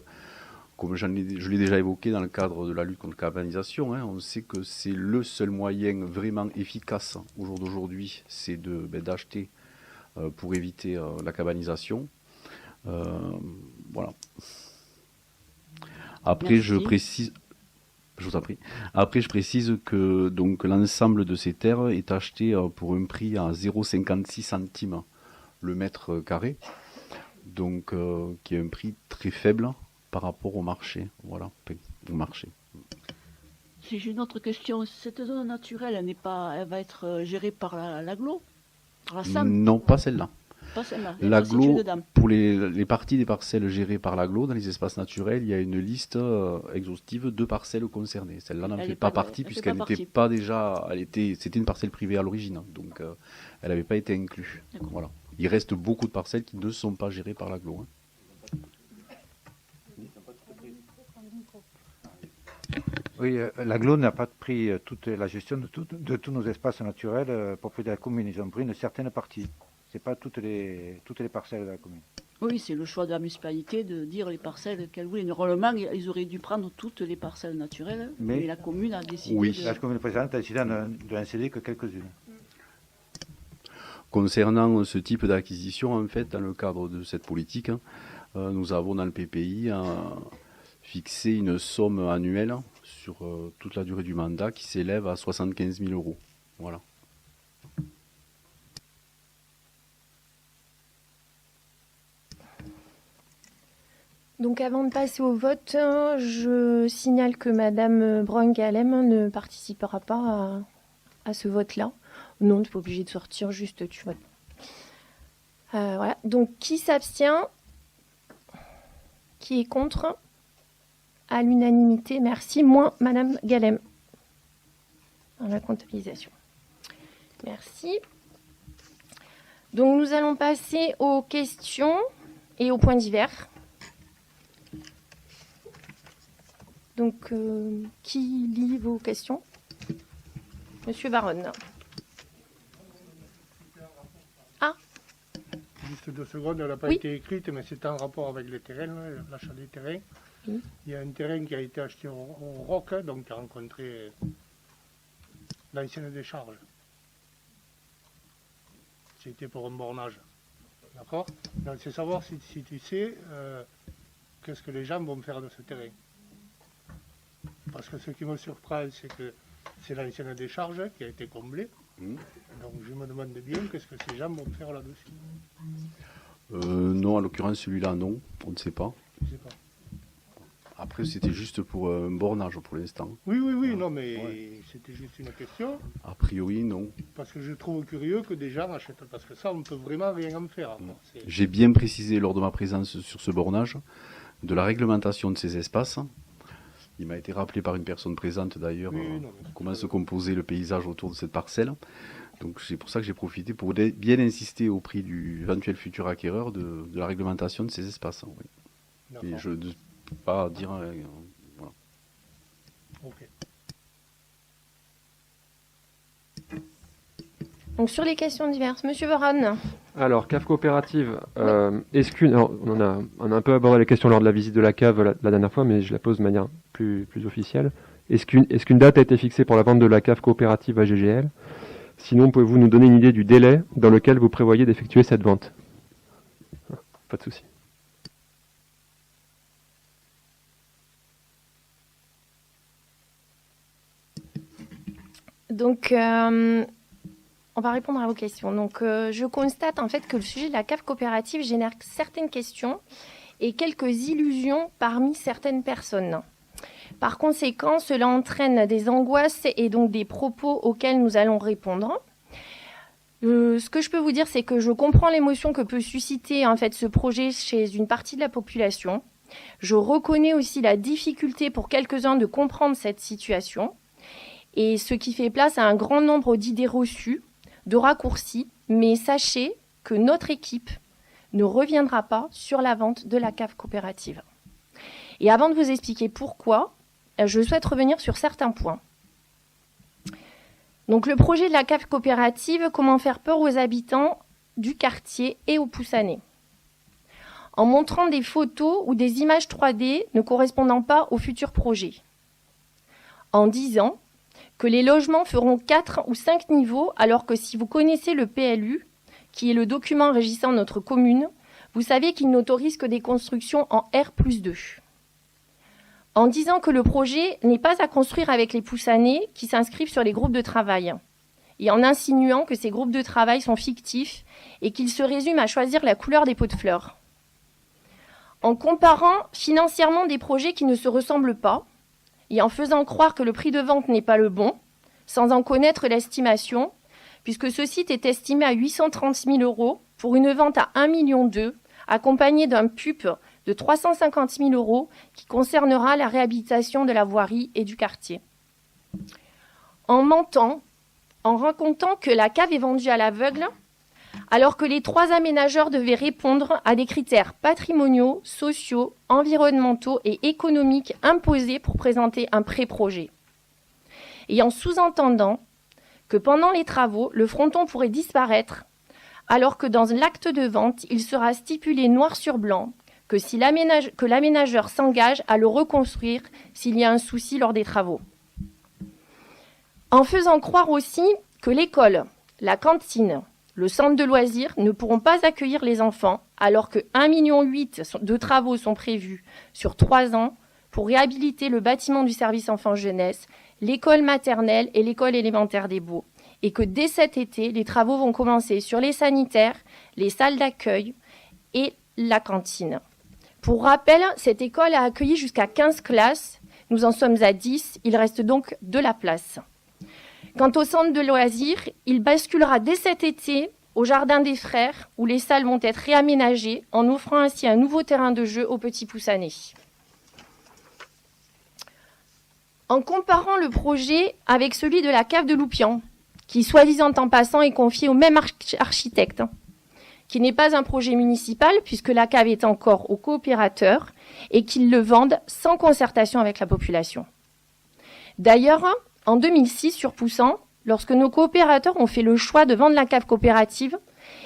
comme je l'ai déjà évoqué dans le cadre de la lutte contre la cabanisation, on sait que c'est le seul moyen vraiment efficace au jour d'aujourd'hui, c'est d'acheter pour éviter la cabanisation. Voilà. Après, Merci. je vous en prie. Après, je précise que donc l'ensemble de ces terres est acheté pour un prix à 0,56 centimes le mètre carré, donc qui est un prix très faible par rapport au marché. Voilà, au marché. Si j'ai une autre question, cette zone naturelle, elle va être gérée par l'agglo, par la SAM, Non, pas celle-là. pas celle-là. Elle est pas située L'agglo, dedans. pour les parties des parcelles gérées par l'agglo, dans les espaces naturels, il y a une liste exhaustive de parcelles concernées. Celle-là n'en Elle fait est pas pas- partie elle fait puisqu'elle pas n'était partie. pas déjà, c'était une parcelle privée à l'origine, donc elle n'avait pas été inclue. D'accord. Voilà. Il reste beaucoup de parcelles qui ne sont pas gérées par l'agglo. Oui, l'agglo n'a pas pris toute la gestion de tous nos espaces naturels propriété de la commune. Ils ont pris une certaine partie. Ce n'est pas toutes les parcelles de la commune. Oui, c'est le choix de la municipalité de dire les parcelles qu'elle voulait. Normalement, ils auraient dû prendre toutes les parcelles naturelles, mais la commune a décidé Oui. de... La commune précédente a décidé de n'en céder que quelques-unes. Concernant ce type d'acquisition, en fait, dans le cadre de cette politique, nous avons dans le PPI fixé une somme annuelle sur toute la durée du mandat qui s'élève à 75 000 €. Voilà. Donc avant de passer au vote, je signale que Madame Brun-Galem ne participera pas à ce vote-là. Non, tu n'es pas obligé de sortir, juste tu votes. Voilà. Donc qui s'abstient? Qui est contre? À l'unanimité, merci. Moins Madame Galem dans la comptabilisation. Merci. Donc nous allons passer aux questions et aux points divers. Donc, qui lit vos questions? Monsieur Baronne. Ah, Juste 2 secondes, elle n'a pas Oui. été écrite, mais c'est en rapport avec les terrains, l'achat des terrains. Oui. Il y a un terrain qui a été acheté au Roc, donc qui a rencontré l'ancienne décharge. C'était pour un bornage. D'accord? Donc c'est savoir si tu sais qu'est-ce que les gens vont faire de ce terrain. Parce que ce qui me surprend, c'est que c'est l'ancienne décharge qui a été comblée. Donc je me demande bien qu'est-ce que ces gens vont faire là-dessus. Non, en l'occurrence, celui-là, non. On ne sait pas. Je sais pas. Après, c'était juste pour un bornage pour l'instant. Oui, non, mais c'était juste une question. A priori, non. Parce que je trouve curieux que des gens achètent. Parce que ça, on ne peut vraiment rien en faire. J'ai bien précisé lors de ma présence sur ce bornage de la réglementation de ces espaces Il m'a été rappelé par une personne présente d'ailleurs comment se composait le paysage autour de cette parcelle. Donc c'est pour ça que j'ai profité pour bien insister auprès du éventuel futur acquéreur de la réglementation de ces espaces. Oui. Et je ne peux pas dire... voilà. Ok. Donc sur les questions diverses, Monsieur Veron. Alors, cave coopérative, est-ce qu'une... On a un peu abordé la question lors de la visite de la cave la dernière fois, mais je la pose de manière plus officielle. Est-ce qu'une date a été fixée pour la vente de la cave coopérative à GGL? Sinon, pouvez-vous nous donner une idée du délai dans lequel vous prévoyez d'effectuer cette vente? Pas de souci. Donc, on va répondre à vos questions. Donc, je constate en fait que le sujet de la cave coopérative génère certaines questions et quelques illusions parmi certaines personnes. Par conséquent, cela entraîne des angoisses et donc des propos auxquels nous allons répondre. Ce que je peux vous dire, c'est que je comprends l'émotion que peut susciter en fait ce projet chez une partie de la population. Je reconnais aussi la difficulté pour quelques-uns de comprendre cette situation, et ce qui fait place à un grand nombre d'idées reçues, de raccourcis, mais sachez que notre équipe ne reviendra pas sur la vente de la cave coopérative. Et avant de vous expliquer pourquoi, je souhaite revenir sur certains points. Donc le projet de la cave coopérative, comment faire peur aux habitants du quartier et aux Poussanais, en montrant des photos ou des images 3D ne correspondant pas au futur projet, en disant que les logements feront 4 ou 5 niveaux, alors que si vous connaissez le PLU, qui est le document régissant notre commune, vous savez qu'il n'autorise que des constructions en R+2. En disant que le projet n'est pas à construire avec les Poussanais qui s'inscrivent sur les groupes de travail, et en insinuant que ces groupes de travail sont fictifs et qu'ils se résument à choisir la couleur des pots de fleurs. En comparant financièrement des projets qui ne se ressemblent pas, et en faisant croire que le prix de vente n'est pas le bon, sans en connaître l'estimation, puisque ce site est estimé à 830 000 € pour une vente à 1,2 million, accompagnée d'un PUP de 350 000 € qui concernera la réhabilitation de la voirie et du quartier. En mentant, en racontant que la cave est vendue à l'aveugle, alors que les 3 aménageurs devaient répondre à des critères patrimoniaux, sociaux, environnementaux et économiques imposés pour présenter un pré-projet. Et en sous-entendant que pendant les travaux, le fronton pourrait disparaître, alors que dans l'acte de vente, il sera stipulé noir sur blanc que l'aménageur s'engage à le reconstruire s'il y a un souci lors des travaux. En faisant croire aussi que l'école, la cantine, le centre de loisirs ne pourront pas accueillir les enfants, alors que 1,8 million de travaux sont prévus sur 3 ans pour réhabiliter le bâtiment du service enfants-jeunesse, l'école maternelle et l'école élémentaire des Baux, et que dès cet été, les travaux vont commencer sur les sanitaires, les salles d'accueil et la cantine. Pour rappel, cette école a accueilli jusqu'à 15 classes, nous en sommes à 10, il reste donc de la place. Quant au centre de loisirs, il basculera dès cet été au Jardin des Frères, où les salles vont être réaménagées en offrant ainsi un nouveau terrain de jeu aux petits Poussanais. En comparant le projet avec celui de la cave de Loupian, qui, soi-disant en passant, est confié au même architecte, qui n'est pas un projet municipal puisque la cave est encore aux coopérateurs et qu'ils le vendent sans concertation avec la population. D'ailleurs, en 2006, sur Poussan, lorsque nos coopérateurs ont fait le choix de vendre la cave coopérative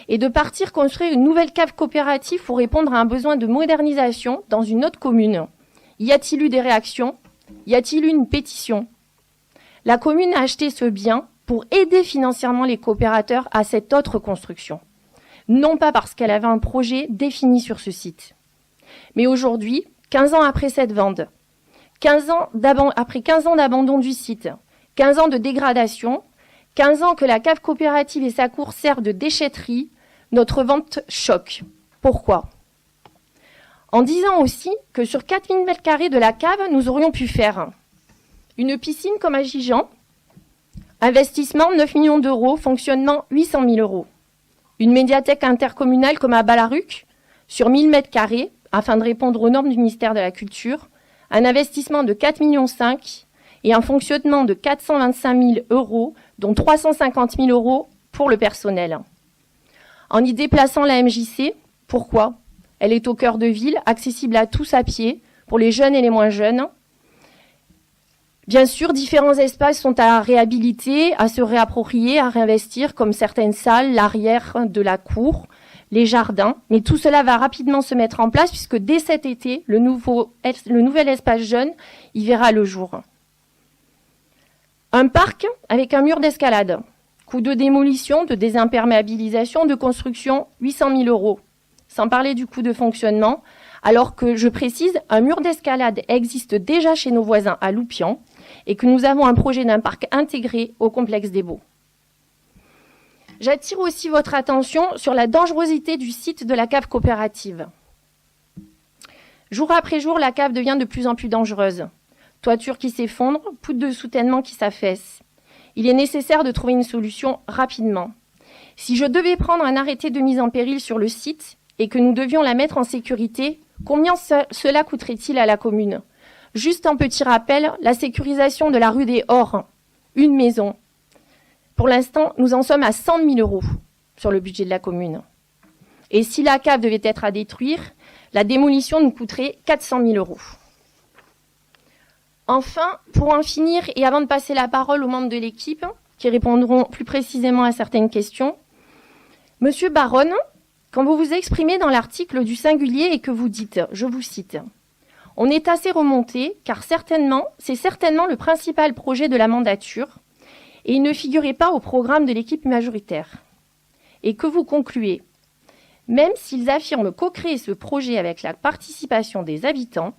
et de partir construire une nouvelle cave coopérative pour répondre à un besoin de modernisation dans une autre commune, y a-t-il eu des réactions? Y a-t-il eu une pétition? La commune a acheté ce bien pour aider financièrement les coopérateurs à cette autre construction. Non pas parce qu'elle avait un projet défini sur ce site. Mais aujourd'hui, 15 ans après cette vente, après 15 ans d'abandon du site, 15 ans de dégradation, 15 ans que la cave coopérative et sa cour servent de déchetterie, notre vente choque. Pourquoi? En disant aussi que sur 4000 m² de la cave, nous aurions pu faire une piscine comme à Gijan, investissement 9 millions d'euros, fonctionnement 800 000 €. Une médiathèque intercommunale comme à Balaruc, sur 1000 m², afin de répondre aux normes du ministère de la Culture, un investissement de 4,5 millions et un fonctionnement de 425 000 €, dont 350 000 € pour le personnel. En y déplaçant la MJC, pourquoi? Elle est au cœur de ville, accessible à tous à pied, pour les jeunes et les moins jeunes. Bien sûr, différents espaces sont à réhabiliter, à se réapproprier, à réinvestir, comme certaines salles, l'arrière de la cour, les jardins. Mais tout cela va rapidement se mettre en place, puisque dès cet été, le nouvel espace jeune y verra le jour. Un parc avec un mur d'escalade. Coût de démolition, de désimperméabilisation, de construction, 800 000 €. Sans parler du coût de fonctionnement, alors que, je précise, un mur d'escalade existe déjà chez nos voisins à Loupian et que nous avons un projet d'un parc intégré au complexe des Baux. J'attire aussi votre attention sur la dangerosité du site de la cave coopérative. Jour après jour, la cave devient de plus en plus dangereuse. Toiture qui s'effondre, poutre de soutènement qui s'affaisse. Il est nécessaire de trouver une solution rapidement. Si je devais prendre un arrêté de mise en péril sur le site et que nous devions la mettre en sécurité, combien cela coûterait-il à la commune? Juste un petit rappel, la sécurisation de la rue des Ors, une maison. Pour l'instant, nous en sommes à 100 000 € sur le budget de la commune. Et si la cave devait être à détruire, la démolition nous coûterait 400 000 €. Enfin, pour en finir, et avant de passer la parole aux membres de l'équipe, qui répondront plus précisément à certaines questions, Monsieur Baronne, quand vous vous exprimez dans l'article du singulier et que vous dites, je vous cite, « On est assez remonté, car c'est certainement le principal projet de la mandature, et il ne figurait pas au programme de l'équipe majoritaire. » Et que vous concluez, « Même s'ils affirment co-créer ce projet avec la participation des habitants,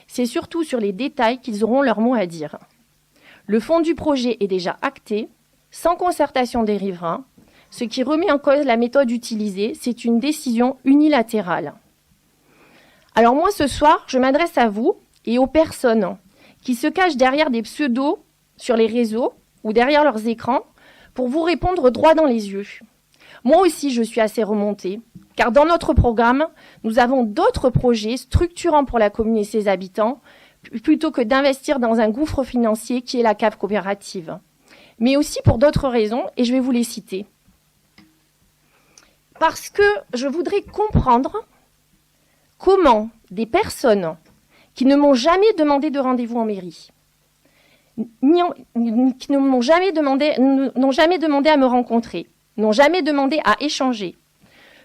c'est surtout sur les détails qu'ils auront leur mot à dire. Le fond du projet est déjà acté, sans concertation des riverains. Ce qui remet en cause la méthode utilisée, c'est une décision unilatérale. » Alors moi, ce soir, je m'adresse à vous et aux personnes qui se cachent derrière des pseudos sur les réseaux ou derrière leurs écrans pour vous répondre droit dans les yeux. Moi aussi, je suis assez remontée, car dans notre programme, nous avons d'autres projets structurants pour la commune et ses habitants, plutôt que d'investir dans un gouffre financier qui est la cave coopérative. Mais aussi pour d'autres raisons, et je vais vous les citer. Parce que je voudrais comprendre comment des personnes qui ne m'ont jamais demandé de rendez-vous en mairie, qui n'ont jamais demandé à me rencontrer, n'ont jamais demandé à échanger,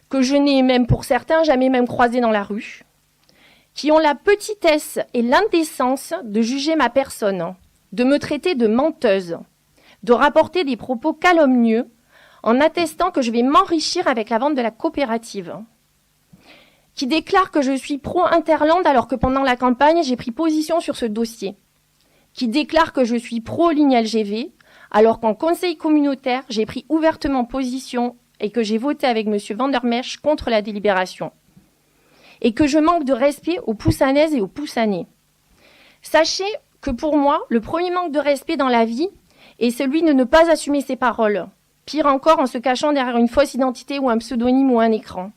que je n'ai même pour certains jamais même croisé dans la rue, qui ont la petitesse et l'indécence de juger ma personne, de me traiter de menteuse, de rapporter des propos calomnieux en attestant que je vais m'enrichir avec la vente de la coopérative, qui déclarent que je suis pro-Interland alors que pendant la campagne, j'ai pris position sur ce dossier, qui déclarent que je suis pro-ligne LGV alors qu'en conseil communautaire, j'ai pris ouvertement position et que j'ai voté avec M. Vandermeersch contre la délibération, et que je manque de respect aux Poussanaises et aux Poussanais. Sachez que pour moi, le premier manque de respect dans la vie est celui de ne pas assumer ses paroles, pire encore en se cachant derrière une fausse identité ou un pseudonyme ou un écran.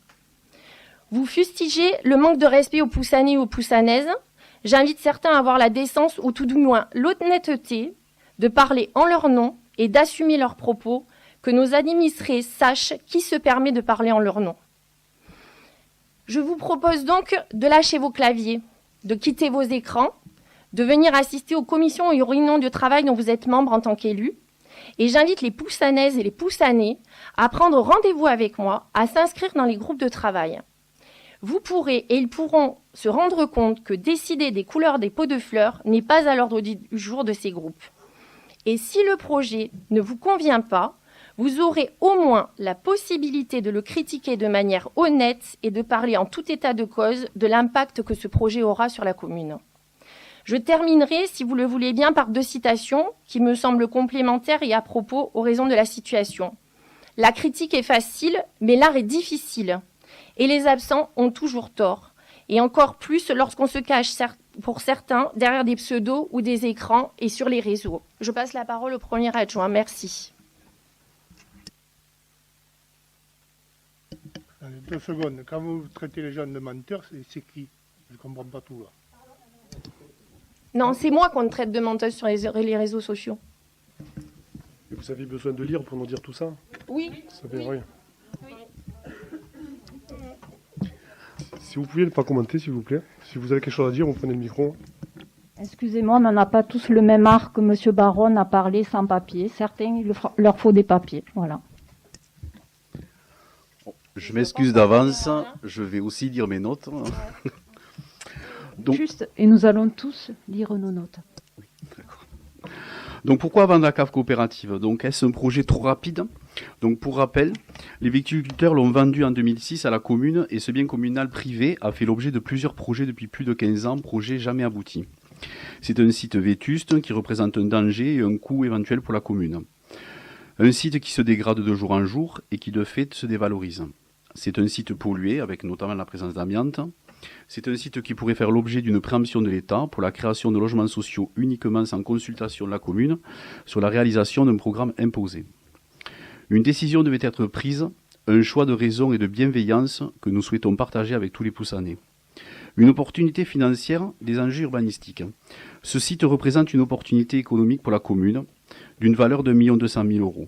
Vous fustigez le manque de respect aux Poussanais et aux Poussanaises. J'invite certains à avoir la décence ou tout du moins l'honnêteté de parler en leur nom et d'assumer leurs propos, que nos administrés sachent qui se permet de parler en leur nom. Je vous propose donc de lâcher vos claviers, de quitter vos écrans, de venir assister aux commissions et aux réunions de travail dont vous êtes membre en tant qu'élu. Et j'invite les Poussanaises et les Poussanais à prendre rendez-vous avec moi, à s'inscrire dans les groupes de travail. Vous pourrez et ils pourront se rendre compte que décider des couleurs des pots de fleurs n'est pas à l'ordre du jour de ces groupes. Et si le projet ne vous convient pas, vous aurez au moins la possibilité de le critiquer de manière honnête et de parler en tout état de cause de l'impact que ce projet aura sur la commune. Je terminerai, si vous le voulez bien, par 2 citations qui me semblent complémentaires et à propos aux raisons de la situation. La critique est facile, mais l'art est difficile. Et les absents ont toujours tort. Et encore plus lorsqu'on se cache, pour certains, derrière des pseudos ou des écrans et sur les réseaux. Je passe la parole au premier adjoint. Merci. Allez, 2 secondes. Quand vous traitez les gens de menteurs, c'est qui? Je ne comprends pas tout là. Non, c'est moi qu'on traite de menteuse sur les réseaux sociaux. Et vous avez besoin de lire pour nous dire tout ça? Oui. Ça fait rien. Si vous pouviez ne pas commenter, s'il vous plaît. Si vous avez quelque chose à dire, vous prenez le micro. Excusez-moi, mais on n'a pas tous le même art que M. Baron a parlé sans papier. Certains, il leur faut des papiers. Voilà. Je m'excuse d'avance, je vais aussi lire mes notes. Donc, juste, et nous allons tous lire nos notes. Oui, d'accord. Donc pourquoi vendre la cave coopérative? Donc est-ce un projet trop rapide? Donc pour rappel, les viticulteurs l'ont vendu en 2006 à la commune et ce bien communal privé a fait l'objet de plusieurs projets depuis plus de 15 ans, projets jamais aboutis. C'est un site vétuste qui représente un danger et un coût éventuel pour la commune. Un site qui se dégrade de jour en jour et qui de fait se dévalorise. C'est un site pollué avec notamment la présence d'amiante. C'est un site qui pourrait faire l'objet d'une préemption de l'État pour la création de logements sociaux uniquement sans consultation de la commune sur la réalisation d'un programme imposé. Une décision devait être prise, un choix de raison et de bienveillance que nous souhaitons partager avec tous les Poussanais. Une opportunité financière, des enjeux urbanistiques. Ce site représente une opportunité économique pour la commune d'une valeur de 1 200 000 €,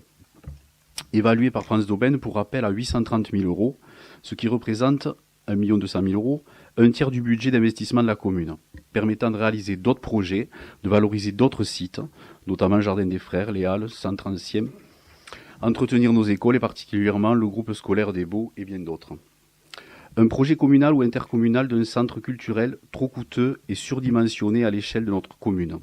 évaluée par France d'Aubaine pour rappel à 830 000 €, ce qui représente 1 200 000 €, un tiers du budget d'investissement de la commune, permettant de réaliser d'autres projets, de valoriser d'autres sites, notamment Jardin des Frères, les Halles, Centre Ancien, entretenir nos écoles et particulièrement le groupe scolaire des Baux et bien d'autres. Un projet communal ou intercommunal d'un centre culturel trop coûteux et surdimensionné à l'échelle de notre commune.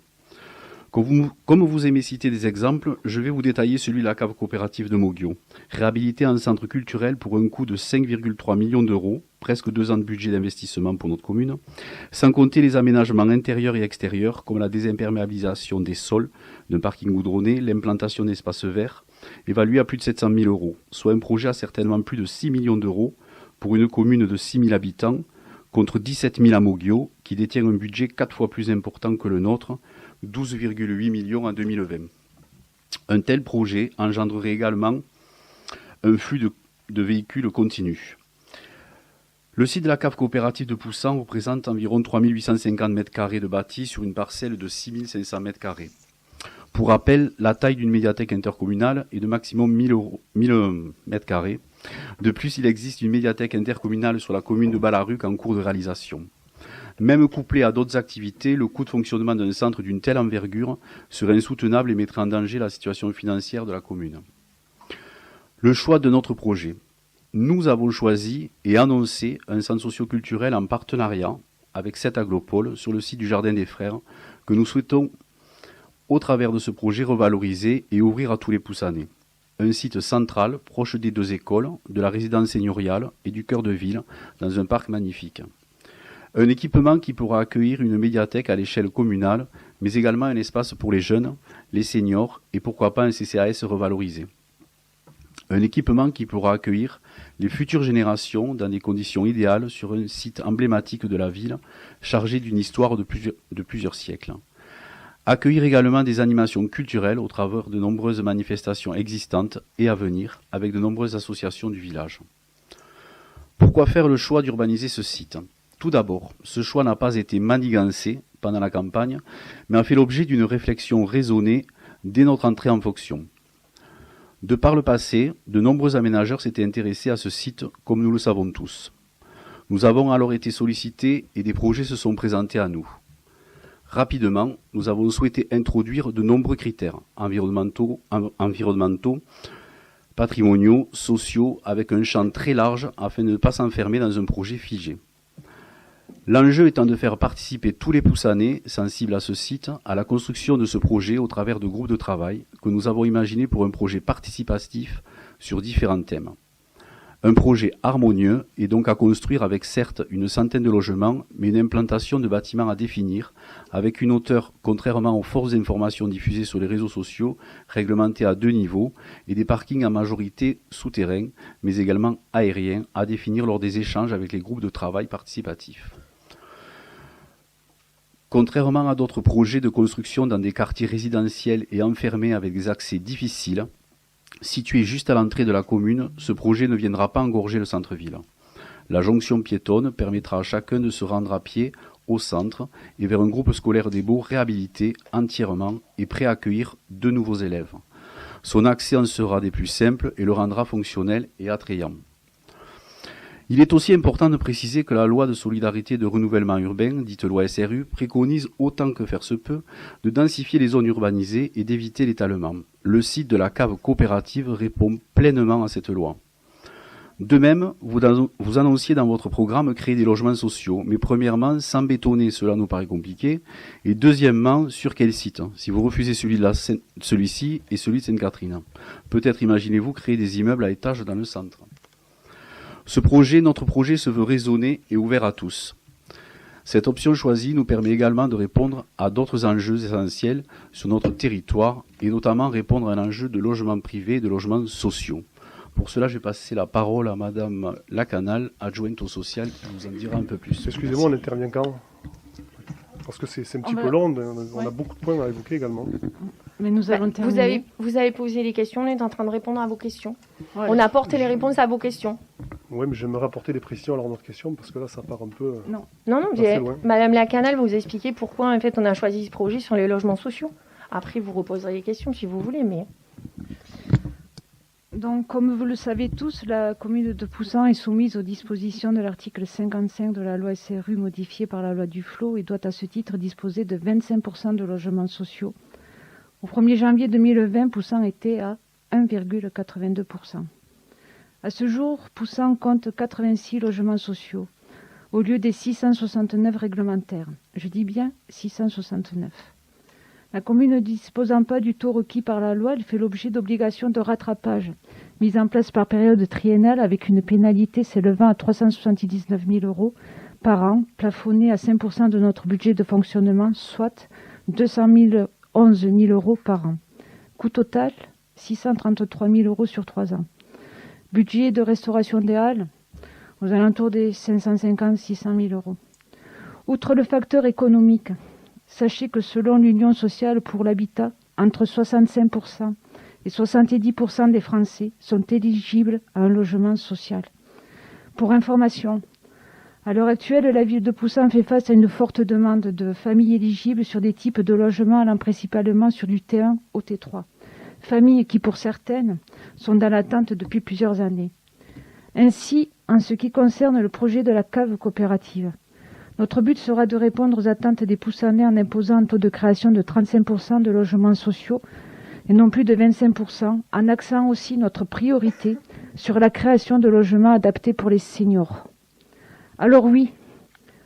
Comme vous aimez citer des exemples, je vais vous détailler celui de la cave coopérative de Moguio, réhabilité en centre culturel pour un coût de 5,3 millions d'euros, presque 2 ans de budget d'investissement pour notre commune, sans compter les aménagements intérieurs et extérieurs comme la désimperméabilisation des sols, d'un parking goudronné, l'implantation d'espaces verts, évalué à plus de 700 000 €, soit un projet à certainement plus de 6 millions d'euros pour une commune de 6 000 habitants, contre 17 000 à Moguio, qui détient un budget 4 fois plus important que le nôtre, 12,8 millions en 2020. Un tel projet engendrerait également un flux de véhicules continu. Le site de la cave coopérative de Poussan représente environ 3 850 m² de bâti sur une parcelle de 6 500 m². Pour rappel, la taille d'une médiathèque intercommunale est de maximum 1000 m². De plus, il existe une médiathèque intercommunale sur la commune de Ballaruc en cours de réalisation. Même couplé à d'autres activités, le coût de fonctionnement d'un centre d'une telle envergure serait insoutenable et mettrait en danger la situation financière de la commune. Le choix de notre projet. Nous avons choisi et annoncé un centre socio-culturel en partenariat avec 7 aglopoles sur le site du Jardin des Frères que nous souhaitons, au travers de ce projet, revaloriser et ouvrir à tous les Poussanais. Un site central, proche des 2 écoles, de la résidence seigneuriale et du cœur de ville, dans un parc magnifique. Un équipement qui pourra accueillir une médiathèque à l'échelle communale, mais également un espace pour les jeunes, les seniors et pourquoi pas un CCAS revalorisé. Un équipement qui pourra accueillir les futures générations dans des conditions idéales sur un site emblématique de la ville, chargé d'une histoire de plusieurs siècles. Accueillir également des animations culturelles au travers de nombreuses manifestations existantes et à venir avec de nombreuses associations du village. Pourquoi faire le choix d'urbaniser ce site ? Tout d'abord, ce choix n'a pas été manigancé pendant la campagne, mais a fait l'objet d'une réflexion raisonnée dès notre entrée en fonction. De par le passé, de nombreux aménageurs s'étaient intéressés à ce site, comme nous le savons tous. Nous avons alors été sollicités et des projets se sont présentés à nous. Rapidement, nous avons souhaité introduire de nombreux critères environnementaux, patrimoniaux, sociaux, avec un champ très large afin de ne pas s'enfermer dans un projet figé. L'enjeu étant de faire participer tous les Poussanais sensibles à ce site à la construction de ce projet au travers de groupes de travail que nous avons imaginés pour un projet participatif sur différents thèmes. Un projet harmonieux est donc à construire avec certes une centaine de logements, mais une implantation de bâtiments à définir, avec une hauteur, contrairement aux fausses informations diffusées sur les réseaux sociaux, réglementée à 2 niveaux, et des parkings en majorité souterrains, mais également aériens, à définir lors des échanges avec les groupes de travail participatifs. Contrairement à d'autres projets de construction dans des quartiers résidentiels et enfermés avec des accès difficiles, situé juste à l'entrée de la commune, ce projet ne viendra pas engorger le centre-ville. La jonction piétonne permettra à chacun de se rendre à pied au centre et vers un groupe scolaire des Baux réhabilité entièrement et prêt à accueillir de nouveaux élèves. Son accès en sera des plus simples et le rendra fonctionnel et attrayant. Il est aussi important de préciser que la loi de solidarité de renouvellement urbain, dite loi SRU, préconise autant que faire se peut de densifier les zones urbanisées et d'éviter l'étalement. Le site de la cave coopérative répond pleinement à cette loi. De même, vous annonciez dans votre programme créer des logements sociaux, mais premièrement, sans bétonner, cela nous paraît compliqué, et deuxièmement, sur quel site? Si vous refusez celui-ci et celui de Sainte-Catherine. Peut-être imaginez-vous créer des immeubles à étages dans le centre. Notre projet se veut raisonné et ouvert à tous. Cette option choisie nous permet également de répondre à d'autres enjeux essentiels sur notre territoire et notamment répondre à un enjeu de logement privé et de logements sociaux. Pour cela, je vais passer la parole à Madame Lacanal, adjointe au social, qui nous en dira un peu plus. Excusez-moi, on intervient quand? Parce que c'est un petit peu long, on a beaucoup de points à évoquer également. Mais nous allons terminer. Vous avez posé les questions, on est en train de répondre à vos questions. Ouais, on apporte les réponses à vos questions. Oui, mais j'aimerais apporter des précisions à notre question, parce que là, ça part un peu... Non, Madame Lacanal va vous expliquer pourquoi en fait, on a choisi ce projet sur les logements sociaux. Après, vous reposerez les questions si vous voulez, mais... Donc, comme vous le savez tous, la commune de Poussan est soumise aux dispositions de l'article 55 de la loi SRU modifiée par la loi Duflot et doit à ce titre disposer de 25% de logements sociaux. Au 1er janvier 2020, Poussan était à 1,82%. À ce jour, Poussan compte 86 logements sociaux, au lieu des 669 réglementaires. Je dis bien 669. La commune ne disposant pas du taux requis par la loi, elle fait l'objet d'obligations de rattrapage, mises en place par période triennale avec une pénalité s'élevant à 379 000 € par an, plafonnée à 5% de notre budget de fonctionnement, soit 211 000 € par an. Coût total, 633 000 € sur 3 ans. Budget de restauration des halles, aux alentours des 550-600 000 €. Outre le facteur économique, sachez que selon l'Union sociale pour l'habitat, entre 65% et 70% des Français sont éligibles à un logement social. Pour information, à l'heure actuelle, la ville de Poussan fait face à une forte demande de familles éligibles sur des types de logements allant principalement sur du T1 au T3. Familles qui, pour certaines, sont dans l'attente depuis plusieurs années. Ainsi, en ce qui concerne le projet de la cave coopérative, notre but sera de répondre aux attentes des Poussanais en imposant un taux de création de 35% de logements sociaux et non plus de 25%, en axant aussi notre priorité sur la création de logements adaptés pour les seniors. Alors oui,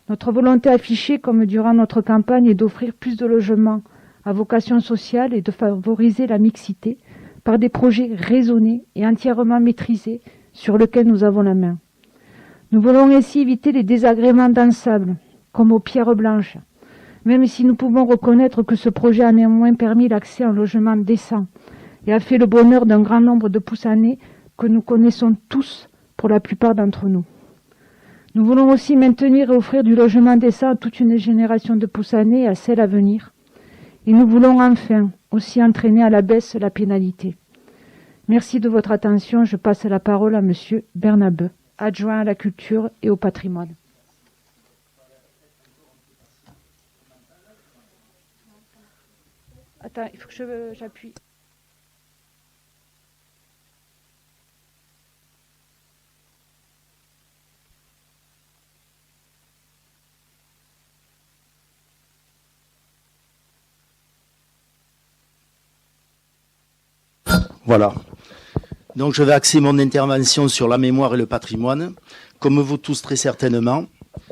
notre volonté affichée comme durant notre campagne est d'offrir plus de logements à vocation sociale et de favoriser la mixité par des projets raisonnés et entièrement maîtrisés sur lesquels nous avons la main. Nous voulons ainsi éviter les désagréments d'ensemble, comme aux pierres blanches, même si nous pouvons reconnaître que ce projet a néanmoins permis l'accès à un logement décent et a fait le bonheur d'un grand nombre de Poussanais que nous connaissons tous pour la plupart d'entre nous. Nous voulons aussi maintenir et offrir du logement décent à toute une génération de Poussanais et à celle à venir. Et nous voulons enfin aussi entraîner à la baisse la pénalité. Merci de votre attention. Je passe la parole à Monsieur Bernabeu, adjoint à la culture et au patrimoine. Attends, il faut que j'appuie. Voilà. Donc je vais axer mon intervention sur la mémoire et le patrimoine. Comme vous tous très certainement,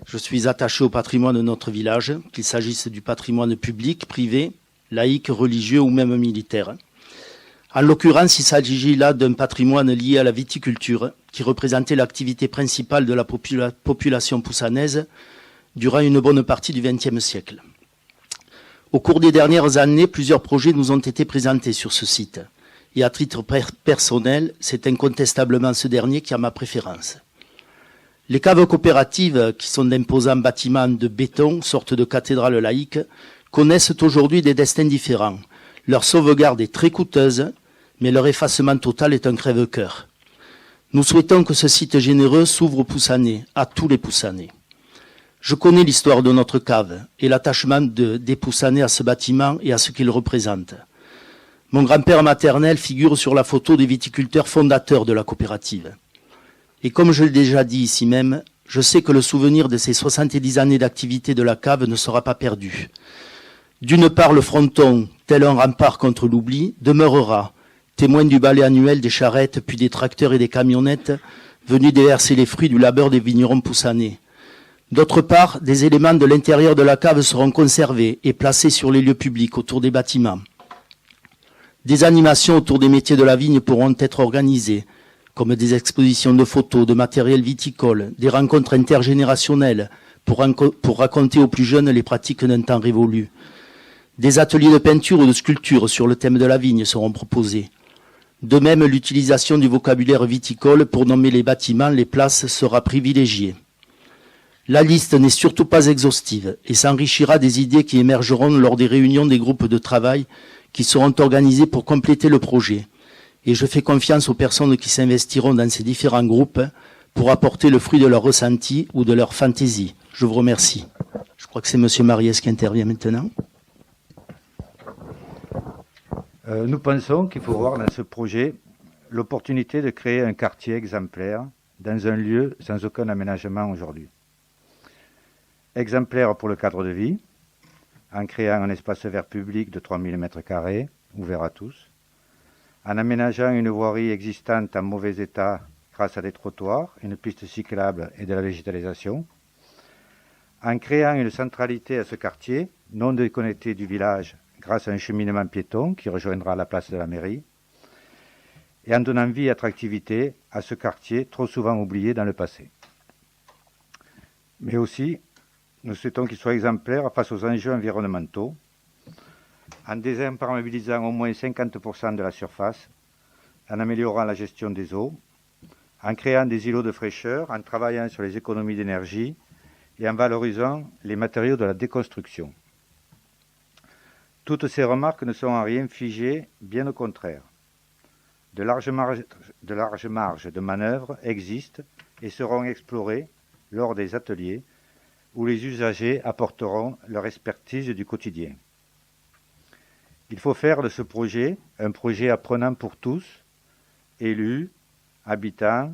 je suis attaché au patrimoine de notre village, qu'il s'agisse du patrimoine public, privé, laïque, religieux ou même militaire. En l'occurrence, il s'agit là d'un patrimoine lié à la viticulture, qui représentait l'activité principale de la population poussanaise durant une bonne partie du XXe siècle. Au cours des dernières années, plusieurs projets nous ont été présentés sur ce site. Et à titre personnel, c'est incontestablement ce dernier qui a ma préférence. Les caves coopératives, qui sont d'imposants bâtiments de béton, sorte de cathédrales laïques, connaissent aujourd'hui des destins différents. Leur sauvegarde est très coûteuse, mais leur effacement total est un crève-cœur. Nous souhaitons que ce site généreux s'ouvre aux Poussanais, à tous les Poussanais. Je connais l'histoire de notre cave et l'attachement des Poussanais à ce bâtiment et à ce qu'il représente. Mon grand-père maternel figure sur la photo des viticulteurs fondateurs de la coopérative. Et comme je l'ai déjà dit ici même, je sais que le souvenir de ces 70 années d'activité de la cave ne sera pas perdu. D'une part, le fronton, tel un rempart contre l'oubli, demeurera, témoin du balai annuel des charrettes, puis des tracteurs et des camionnettes, venus déverser les fruits du labeur des vignerons poussanais. D'autre part, des éléments de l'intérieur de la cave seront conservés et placés sur les lieux publics autour des bâtiments. Des animations autour des métiers de la vigne pourront être organisées, comme des expositions de photos, de matériel viticole, des rencontres intergénérationnelles pour raconter aux plus jeunes les pratiques d'un temps révolu. Des ateliers de peinture ou de sculpture sur le thème de la vigne seront proposés. De même, l'utilisation du vocabulaire viticole pour nommer les bâtiments, les places sera privilégiée. La liste n'est surtout pas exhaustive et s'enrichira des idées qui émergeront lors des réunions des groupes de travail qui seront organisés pour compléter le projet. Et je fais confiance aux personnes qui s'investiront dans ces différents groupes pour apporter le fruit de leur ressenti ou de leur fantaisie. Je vous remercie. Je crois que c'est M. Mariès qui intervient maintenant. Nous pensons qu'il faut voir dans ce projet l'opportunité de créer un quartier exemplaire dans un lieu sans aucun aménagement aujourd'hui. Exemplaire pour le cadre de vie, en créant un espace vert public de 3000 m², ouvert à tous, en aménageant une voirie existante en mauvais état grâce à des trottoirs, une piste cyclable et de la végétalisation, en créant une centralité à ce quartier, non déconnecté du village grâce à un cheminement piéton qui rejoindra la place de la mairie, et en donnant vie et attractivité à ce quartier trop souvent oublié dans le passé. Mais aussi, nous souhaitons qu'il soit exemplaire face aux enjeux environnementaux, en désimperméabilisant au moins 50% de la surface, en améliorant la gestion des eaux, en créant des îlots de fraîcheur, en travaillant sur les économies d'énergie et en valorisant les matériaux de la déconstruction. Toutes ces remarques ne sont en rien figées, bien au contraire. De larges marges de manœuvre existent et seront explorées lors des ateliers où les usagers apporteront leur expertise du quotidien. Il faut faire de ce projet un projet apprenant pour tous, élus, habitants,